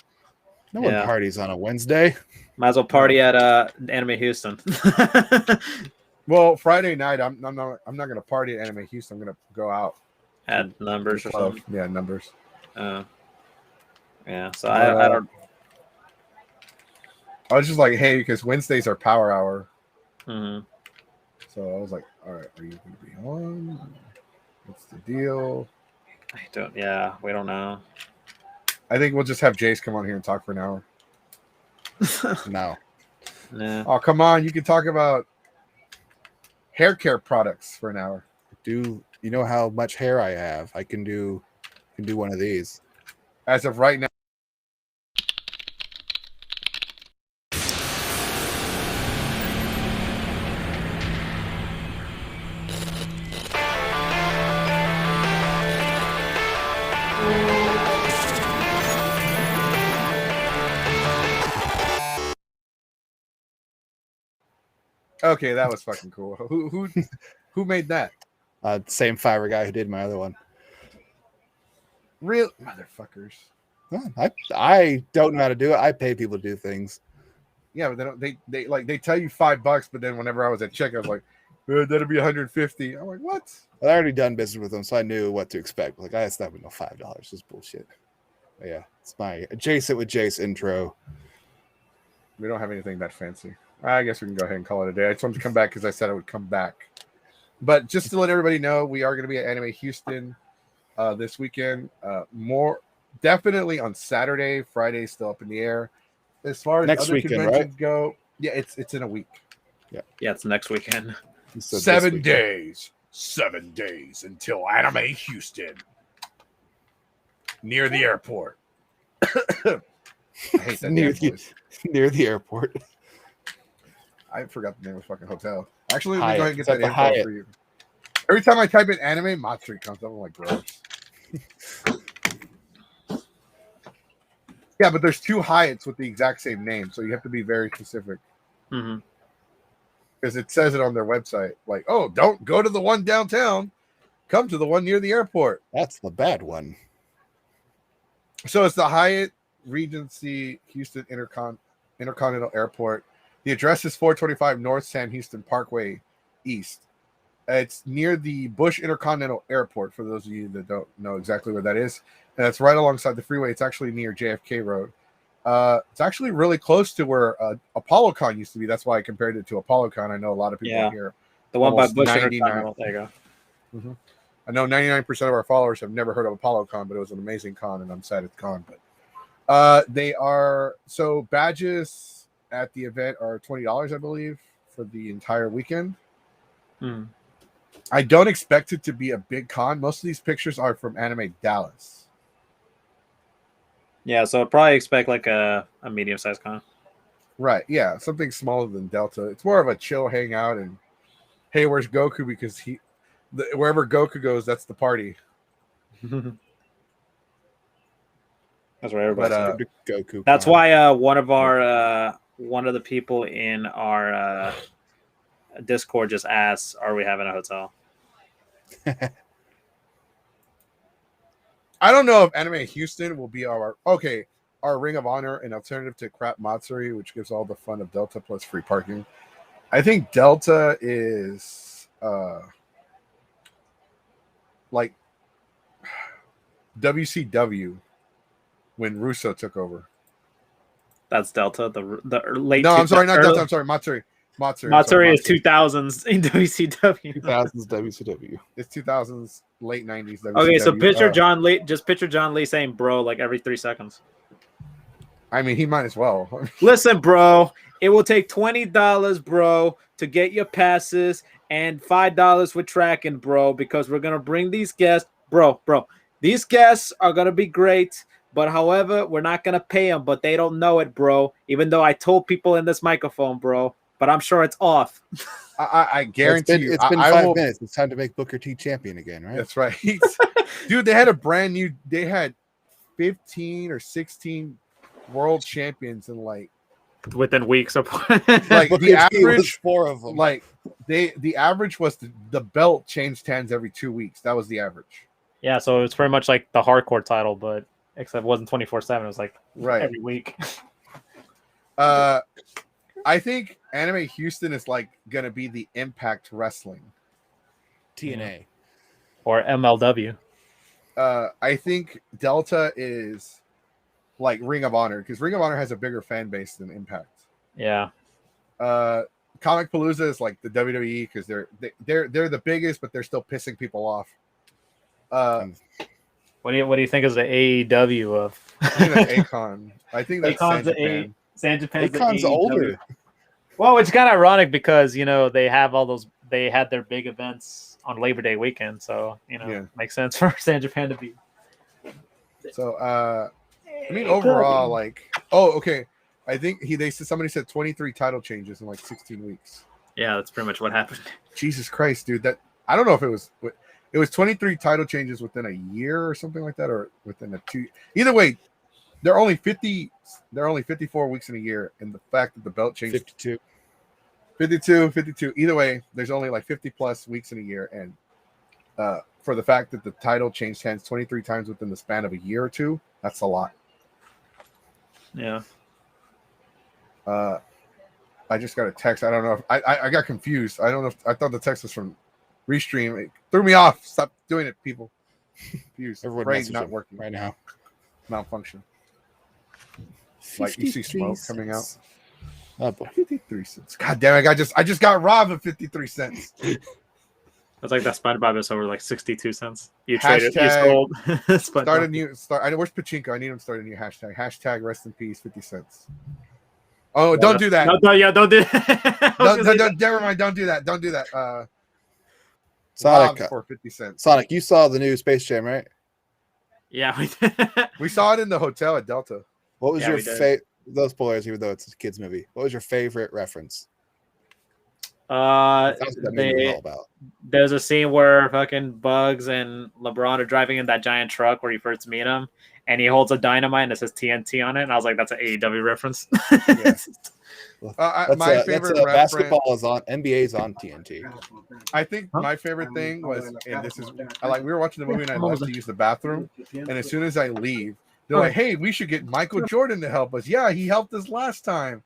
No one Yeah. parties on a Wednesday. Might as well party at Anime Houston. Well, Friday night I'm not gonna party at Anime Houston. I'm gonna go out. Add numbers or Club. something. Yeah, numbers. Yeah, so I don't. I was just like, hey, because Wednesdays are power hour. Mhm. So I was like, all right, are you gonna be on? What's the deal? I don't. Yeah, we don't know. I think we'll just have Jace come on here and talk for an hour. No. Nah. Oh, come on. You can talk about hair care products for an hour. You know how much hair I have? I can do one of these. As of right now. Okay, that was fucking cool. Who made that? Same Fiverr guy who did my other one. Real motherfuckers. I don't know how to do it. I pay people to do things. Yeah, but they tell you $5, but then whenever I was at check, I was like, that'll be 150. I'm like, what? I already done business with them, so I knew what to expect. Like, it's not no $5. It's bullshit. But yeah, it's my adjacent with Jace intro. We don't have anything that fancy. I guess we can go ahead and call it a day. I just wanted to come back because I said I would come back. But just to let everybody know, we are going to be at Anime Houston this weekend. More definitely on Saturday. Friday's still up in the air. As far as Next other weekend, conventions go, yeah, it's in a week. Yeah, it's next weekend. So 7 days. 7 days until Anime Houston. Near the airport. I hate that near the airport. I forgot the name of the fucking hotel. Actually, let me Hyatt. go ahead and get It's at that the info Hyatt. for you. Every time I type in anime, Matsuri comes up. I'm like, gross. Yeah, but there's 2 Hyatts with the exact same name, so you have to be very specific. Mm-hmm. Because it says it on their website. Like, oh, don't go to the one downtown. Come to the one near the airport. That's the bad one. So it's the Hyatt Regency Houston Intercontinental Airport. The address is 425 North Sam Houston Parkway East. It's near the Bush Intercontinental Airport, for those of you that don't know exactly where that is. And it's right alongside the freeway. It's actually near JFK Road. It's actually really close to where ApolloCon used to be. That's why I compared it to ApolloCon. I know a lot of people here. The one by Almost Bush 99. Intercontinental. There you go. Mm-hmm. I know 99% of our followers have never heard of ApolloCon, but it was an amazing con, and I'm sad it's gone. But they are so badges at the event are $20, I believe, for the entire weekend. Mm. I don't expect it to be a big con. Most of these pictures are from Anime Dallas. Yeah, so I'd probably expect like a medium-sized con. Right, yeah, something smaller than Delta. It's more of a chill hangout and hey, where's Goku? Because wherever Goku goes, that's the party. That's what everybody said. Goku. That's why one of the people in our Discord just asked, "Are we having a hotel?" I don't know if Anime Houston will be our Ring of Honor, an alternative to Crap Matsuri, which gives all the fun of Delta plus free parking. I think Delta is like WCW when Russo took over. That's Delta. The late. No, I'm sorry, not early, Delta. I'm sorry, Matsuri. Matsuri is 2000s in WCW. 2000s WCW. It's 2000s, late 90s. WCW. Okay, so picture John Lee. Just picture John Lee saying "bro" like every 3 seconds. I mean, he might as well. Listen, bro. It will take $20, bro, to get your passes and $5 with tracking, bro, because we're gonna bring these guests, bro. These guests are gonna be great, but however, we're not gonna pay them, but they don't know it, bro. Even though I told people in this microphone, bro, but I'm sure it's off. I guarantee you. It's been 5 minutes. It's time to make Booker T champion again, right? That's right. Dude, they had a brand new. They had 15 or 16 world champions in like within weeks of like the average was 4 of them. Like the average was the belt changed hands every 2 weeks. That was the average. Yeah, so it's pretty much like the hardcore title, but except it wasn't 24/7. It was like every week. I think Anime Houston is like gonna be the Impact Wrestling, TNA, or MLW. I think Delta is like Ring of Honor, because Ring of Honor has a bigger fan base than Impact. Yeah. Comicpalooza is like the WWE because they're the biggest, but they're still pissing people off. What do you think is the AEW of? I think that's Akon. I think that's San Japan. Akon's older. Well, it's kind of ironic because they have all those. They had their big events on Labor Day weekend, so makes sense for San Japan to be. So I mean, overall, like, okay. I think somebody said 23 title changes in like 16 weeks. Yeah, that's pretty much what happened. Jesus Christ, dude! That I don't know if it was 23 title changes within a year or something like that, or within a 2. Either way, there are only 54 weeks in a year, and the fact that the belt changed 52. Either way, there's only like 50 plus weeks in a year, and for the fact that the title changed hands 23 times within the span of a year or two, that's a lot. Yeah. I just got a text. I don't know if I got confused. I don't know if I thought the text was from Restream. It threw me off. Stop doing it, people. Confused. Everyone's not working right now. Malfunction. Like you see smoke coming out. Oh boy. 53 cents. God damn it! I just got robbed of 53 cents. That's like that SpongeBob is over like 62 cents. You Hashtag, traded. You sold. Start a new. Where's Pachinko? I need him to start a new hashtag. Hashtag rest in peace 50 cents. Oh, don't do that. Don't do that. Never mind. Don't do that. Don't do that. Sonic for 50 cents. Sonic, you saw the new Space Jam, right? Yeah, we saw it in the hotel at Delta. What was your favorite? Those spoilers, even though it's a kids movie. What was your favorite reference? That's what that movie was all about. There's a scene where fucking Bugs and LeBron are driving in that giant truck where you first meet him, and he holds a dynamite and it says TNT on it, and I was like, that's an AEW reference. My favorite basketball is on NBA's on TNT. I think my favorite thing was, and this is we were watching the movie and I left to use the bathroom, and as soon as I leave, they're like, "Hey, we should get Michael Jordan to help us." Yeah, he helped us last time.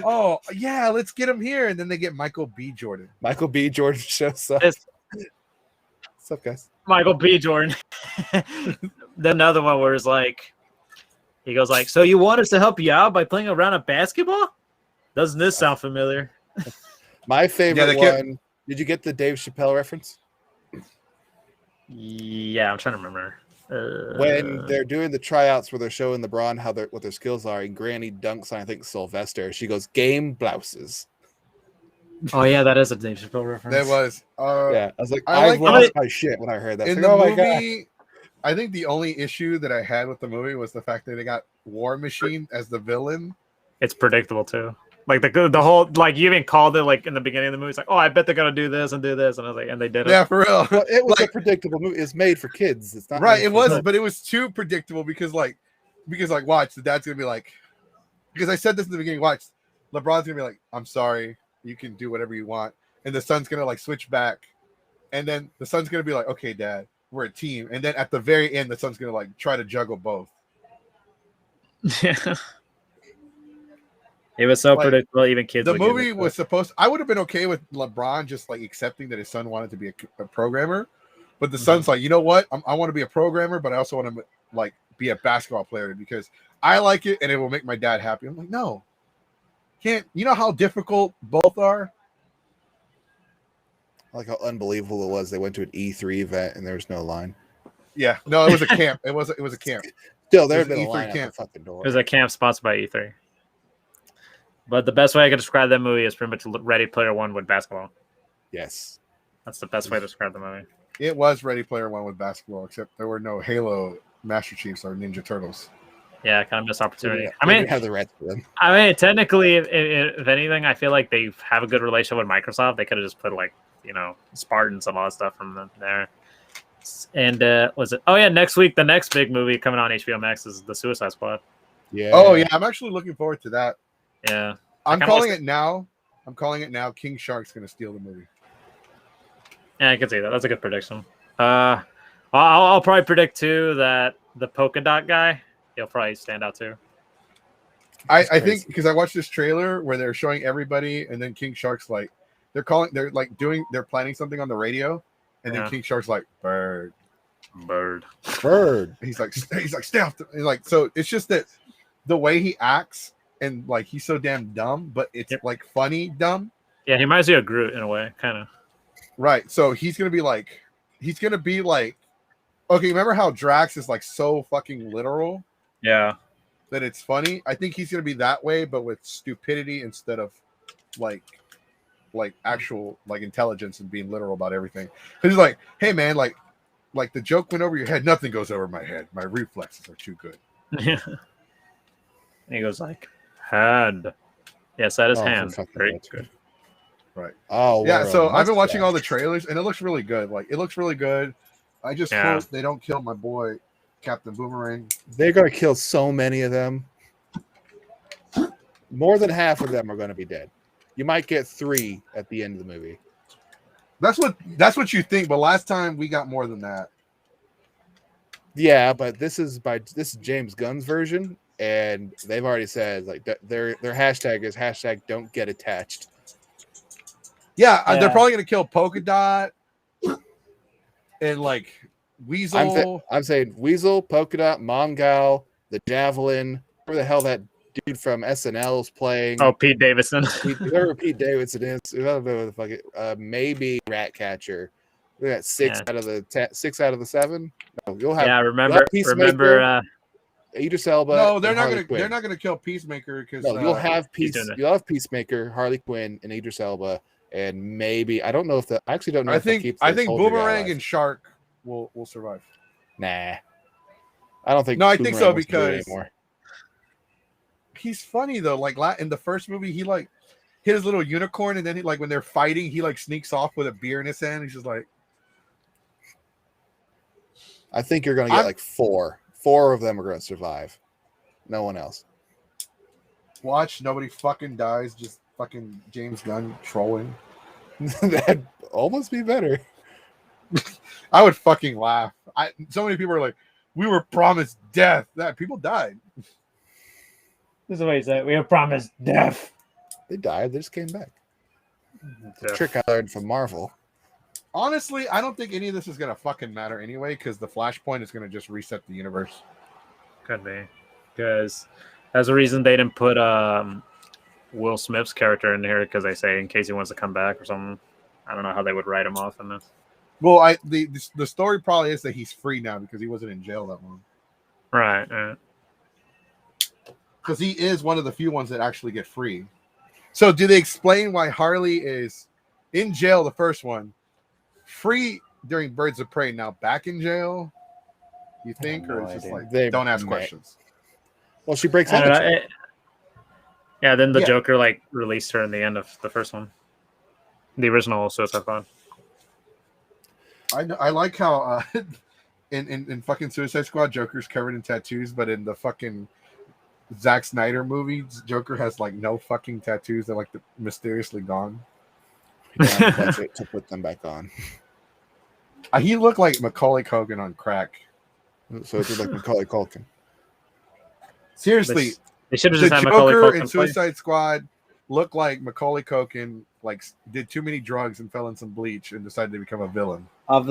Oh yeah, let's get him here, and then they get Michael B. Jordan. Michael B. Jordan shows up. What's up, guys? Michael B. Jordan. Then another one where it's like, he goes like, "So you want us to help you out by playing a round of basketball? Doesn't this sound familiar?" My favorite one. Did you get the Dave Chappelle reference? Yeah, I'm trying to remember. When they're doing the tryouts where they're showing LeBron what their skills are, and Granny dunks on, I think, Sylvester. She goes, "Game blouses." Oh yeah, that is a Dave Chappelle reference. That was. Yeah, I was like, I lost my shit when I heard that. In like, the movie, I think the only issue that I had with the movie was the fact that they got War Machine as the villain. It's predictable too. Like the whole, like, you even called it like in the beginning of the movie. It's like, oh, I bet they're gonna do this, and I was like, and they did it. Yeah, for real. Well, it was like, a predictable movie. It's made for kids. It's not right. It was, but it was too predictable because watch, the dad's gonna be like, because I said this in the beginning. Watch, LeBron's gonna be like, "I'm sorry, you can do whatever you want," and the son's gonna like switch back, and then the son's gonna be like, "Okay, Dad, we're a team," and then at the very end, the son's gonna like try to juggle both. Yeah. It was so predictable, even kids. The movie was supposed. I would have been okay with LeBron just like accepting that his son wanted to be a programmer, But the son's like, you know what? I want to be a programmer, but I also want to like be a basketball player because I like it and it will make my dad happy. I'm like, no, can't. You know how difficult both are. I like how unbelievable it was. They went to an E3 event and there was no line. Yeah, no, it was a camp. It was a camp. Still, there had It was been an a E3 line at the camp. fucking door. It was a camp sponsored by E3. But the best way I could describe that movie is pretty much Ready Player One with basketball. Yes. That's the best way to describe the movie. It was Ready Player One with basketball, except there were no Halo Master Chiefs or Ninja Turtles. Yeah, kind of missed opportunity. Yeah, I mean, have the rest of them. I mean, technically, if anything, I feel like they have a good relationship with Microsoft. They could have just put like, Spartans and all that stuff from there. And was it? Oh yeah, next week the next big movie coming on HBO Max is The Suicide Squad. Yeah. Oh yeah, I'm actually looking forward to that. Yeah, I'm calling it now. King Shark's gonna steal the movie. yeah, I can see that. That's a good prediction. I'll probably predict too that the polka dot guy, he'll probably stand out too. I think because I watched this trailer where they're showing everybody, and then King Shark's like, they're planning something on the radio, and then King Shark's like, bird. He's like, stay off. Like, so it's just that the way he acts and like he's so damn dumb, but it's like funny dumb. Yeah, he reminds me of Groot in a way, kind of. Right. So he's gonna be like, okay. Remember how Drax is like so fucking literal? Yeah. That it's funny. I think he's gonna be that way, but with stupidity instead of like actual like intelligence and being literal about everything. Because he's like, hey man, like the joke went over your head. Nothing goes over my head. My reflexes are too good. Yeah. And he goes like, hand. Yes, that is hand. Great. Good. Right. Oh yeah. So I've been watching all the trailers, and it looks really good. Like it looks really good. I just hope they don't kill my boy Captain Boomerang. They're gonna kill so many of them. More than half of them are gonna be dead. You might get 3 at the end of the movie. That's what you think, but last time we got more than that. Yeah, but this is James Gunn's version, and they've already said like their hashtag is #don't get attached. Yeah, they're probably gonna kill Polka Dot and like Weasel. I'm saying Weasel, Polka Dot, Mongal, the Javelin, where the hell that dude from SNL is playing. Oh, Pete Davidson. Whoever Pete Davidson is. I don't know what the fuck maybe Ratcatcher. We got 6 out of the 7. No, you'll have. Remember. Idris Elba. No, they're not gonna kill Peacemaker because you'll have Peacemaker, Harley Quinn, and Idris Elba, and maybe I don't know if I actually don't know. I think Boomerang and Shark will survive. Nah, I don't think. No, I think so because anymore. He's funny though. Like in the first movie, he like hit his little unicorn, and then he like when they're fighting, he like sneaks off with a beer in his hand. He's just like. I think you're gonna get like 4. 4 of them are gonna survive. No one else. Watch, nobody fucking dies. Just fucking James Gunn trolling. That'd almost be better. I would fucking laugh. So many people are like, we were promised death. That people died. This is what he said. We were promised death. They died. They just came back. The trick I learned from Marvel. Honestly, I don't think any of this is gonna fucking matter anyway, because the Flashpoint is gonna just reset the universe. Could be, because that's the reason they didn't put Will Smith's character in here, because they say in case he wants to come back or something. I don't know how they would write him off in this. Well, the story probably is that he's free now because he wasn't in jail that long. Right. Because he is one of the few ones that actually get free. So, do they explain why Harley is in jail? The first one. Free during Birds of Prey, now back in jail, you think? Or it's just like, don't ask questions? Well, she breaks out. Yeah, then the Joker like released her in the end of the first one. The original Suicide Squad. I like how in fucking Suicide Squad, Joker's covered in tattoos, but in the fucking Zack Snyder movie, Joker has like no fucking tattoos. They're like mysteriously gone. To put them back on. He looked like Macaulay Culkin on crack. So it's like Macaulay Culkin. Seriously, they should have the just had Macaulay Joker Culkin in Suicide Squad looked like Macaulay Culkin, like did too many drugs and fell in some bleach and decided to become a villain. Of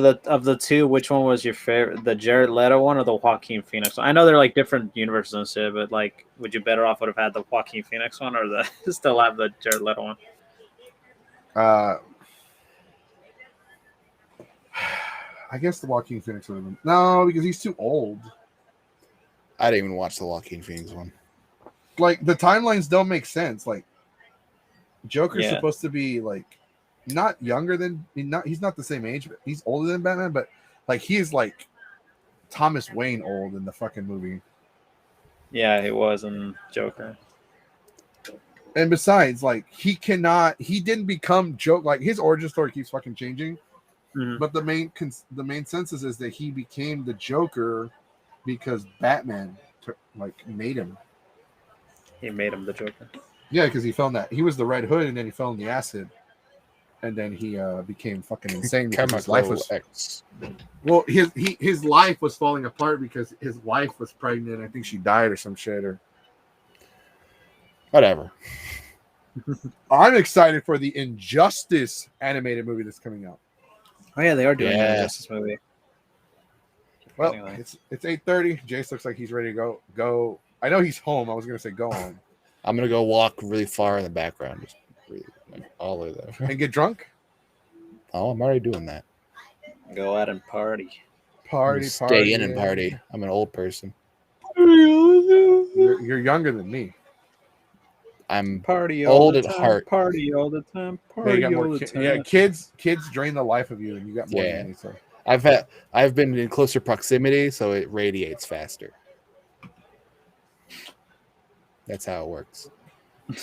the two, which one was your favorite? The Jared Leto one or the Joaquin Phoenix one? I know they're like different universes and shit, but like, would you better off would have had the Joaquin Phoenix one or the still have the Jared Leto one? I guess the Joaquin Phoenix would have been no, because he's too old. I didn't even watch the Joaquin Phoenix one. Like the timelines don't make sense. Like Joker's Yeah. supposed to be like not younger than he's not the same age, but he's older than Batman, but like he's like Thomas Wayne old in the fucking movie. Yeah, he was in Joker. And besides, like he didn't become Joker. Like his origin story keeps fucking changing. Mhm. But the main census is that he became the Joker because Batman made him. He made him the Joker. Yeah, because he fell in that he was the Red Hood, and then he fell in the acid, and then he became fucking insane because his life was X. well. His life was falling apart because his wife was pregnant. I think she died or some shit. Or Whatever. I'm excited for the Injustice animated movie that's coming out. Oh yeah, they are doing Yeah. an Injustice movie. Well, Anyway. it's 8:30. Jace looks like he's ready to go. I know he's home. I was gonna say go home I'm gonna go walk really far in the background, just really, like, all the way there. and get drunk. Oh, I'm already doing that. Go out and party. Party, Stay in and party. I'm an old person. You're younger than me. I'm Party Old all the at time. heart. Party all the time. Yeah, you Party got all more the time. yeah, kids drain the life of you, and you got more Yeah. than me. So I've been in closer proximity, so it radiates faster. That's how it works.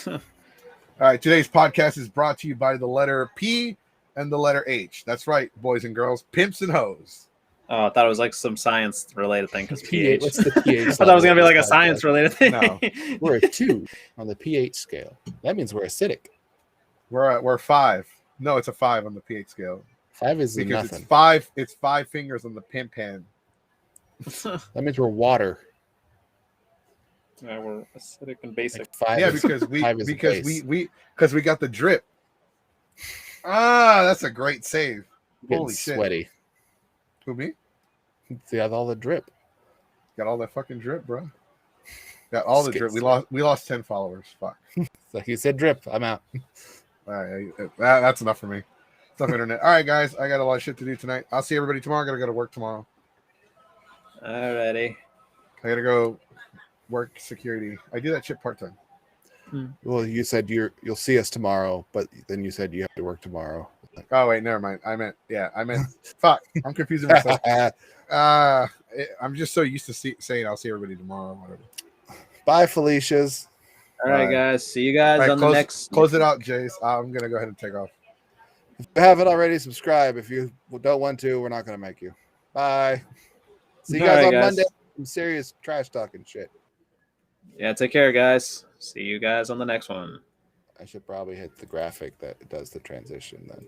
all right, today's podcast is brought to you by the letter P and the letter H. That's right, boys and girls, pimps and hoes. Oh, I thought it was like some science related thing because pH. pH. What's the pH? I thought it was gonna be level like of a this science podcast? related thing. No. We're a 2 on the pH scale. That means we're acidic. We're 5. No, it's a 5 on the pH scale 5 is because nothing. it's 5 fingers on the pimp hand. That means we're water. Yeah, we're acidic and basic. Like 5 Yeah, is, because we 5 is a because base. we got the drip. Ah, that's a great save. Getting Holy shit. sweaty. Who, me? See, all the drip. Got all that fucking drip, bro. Got all the drip. We lost 10 followers. Fuck. Like you said, drip. I'm out. All right, that's enough for me. It's enough internet. All right, guys. I got a lot of shit to do tonight. I'll see everybody tomorrow. I gotta go to work tomorrow. Alrighty. I gotta go work security. I do that shit part time. Well, you said you'll see us tomorrow, but then you said you have to work tomorrow. Oh wait, never mind. I meant fuck. I'm confusing myself. I'm just so used to saying I'll see everybody tomorrow. Whatever. Bye, Felicia's. All right, Bye. guys. See you guys All right, on the next. Close it out, Jace. I'm gonna go ahead and take off. If you haven't already, subscribe. If you don't want to, we're not gonna make you. Bye. See you All guys right, on guys. Monday. Some serious trash talking shit. Yeah, take care, guys. See you guys on the next one. I should probably hit the graphic that does the transition then.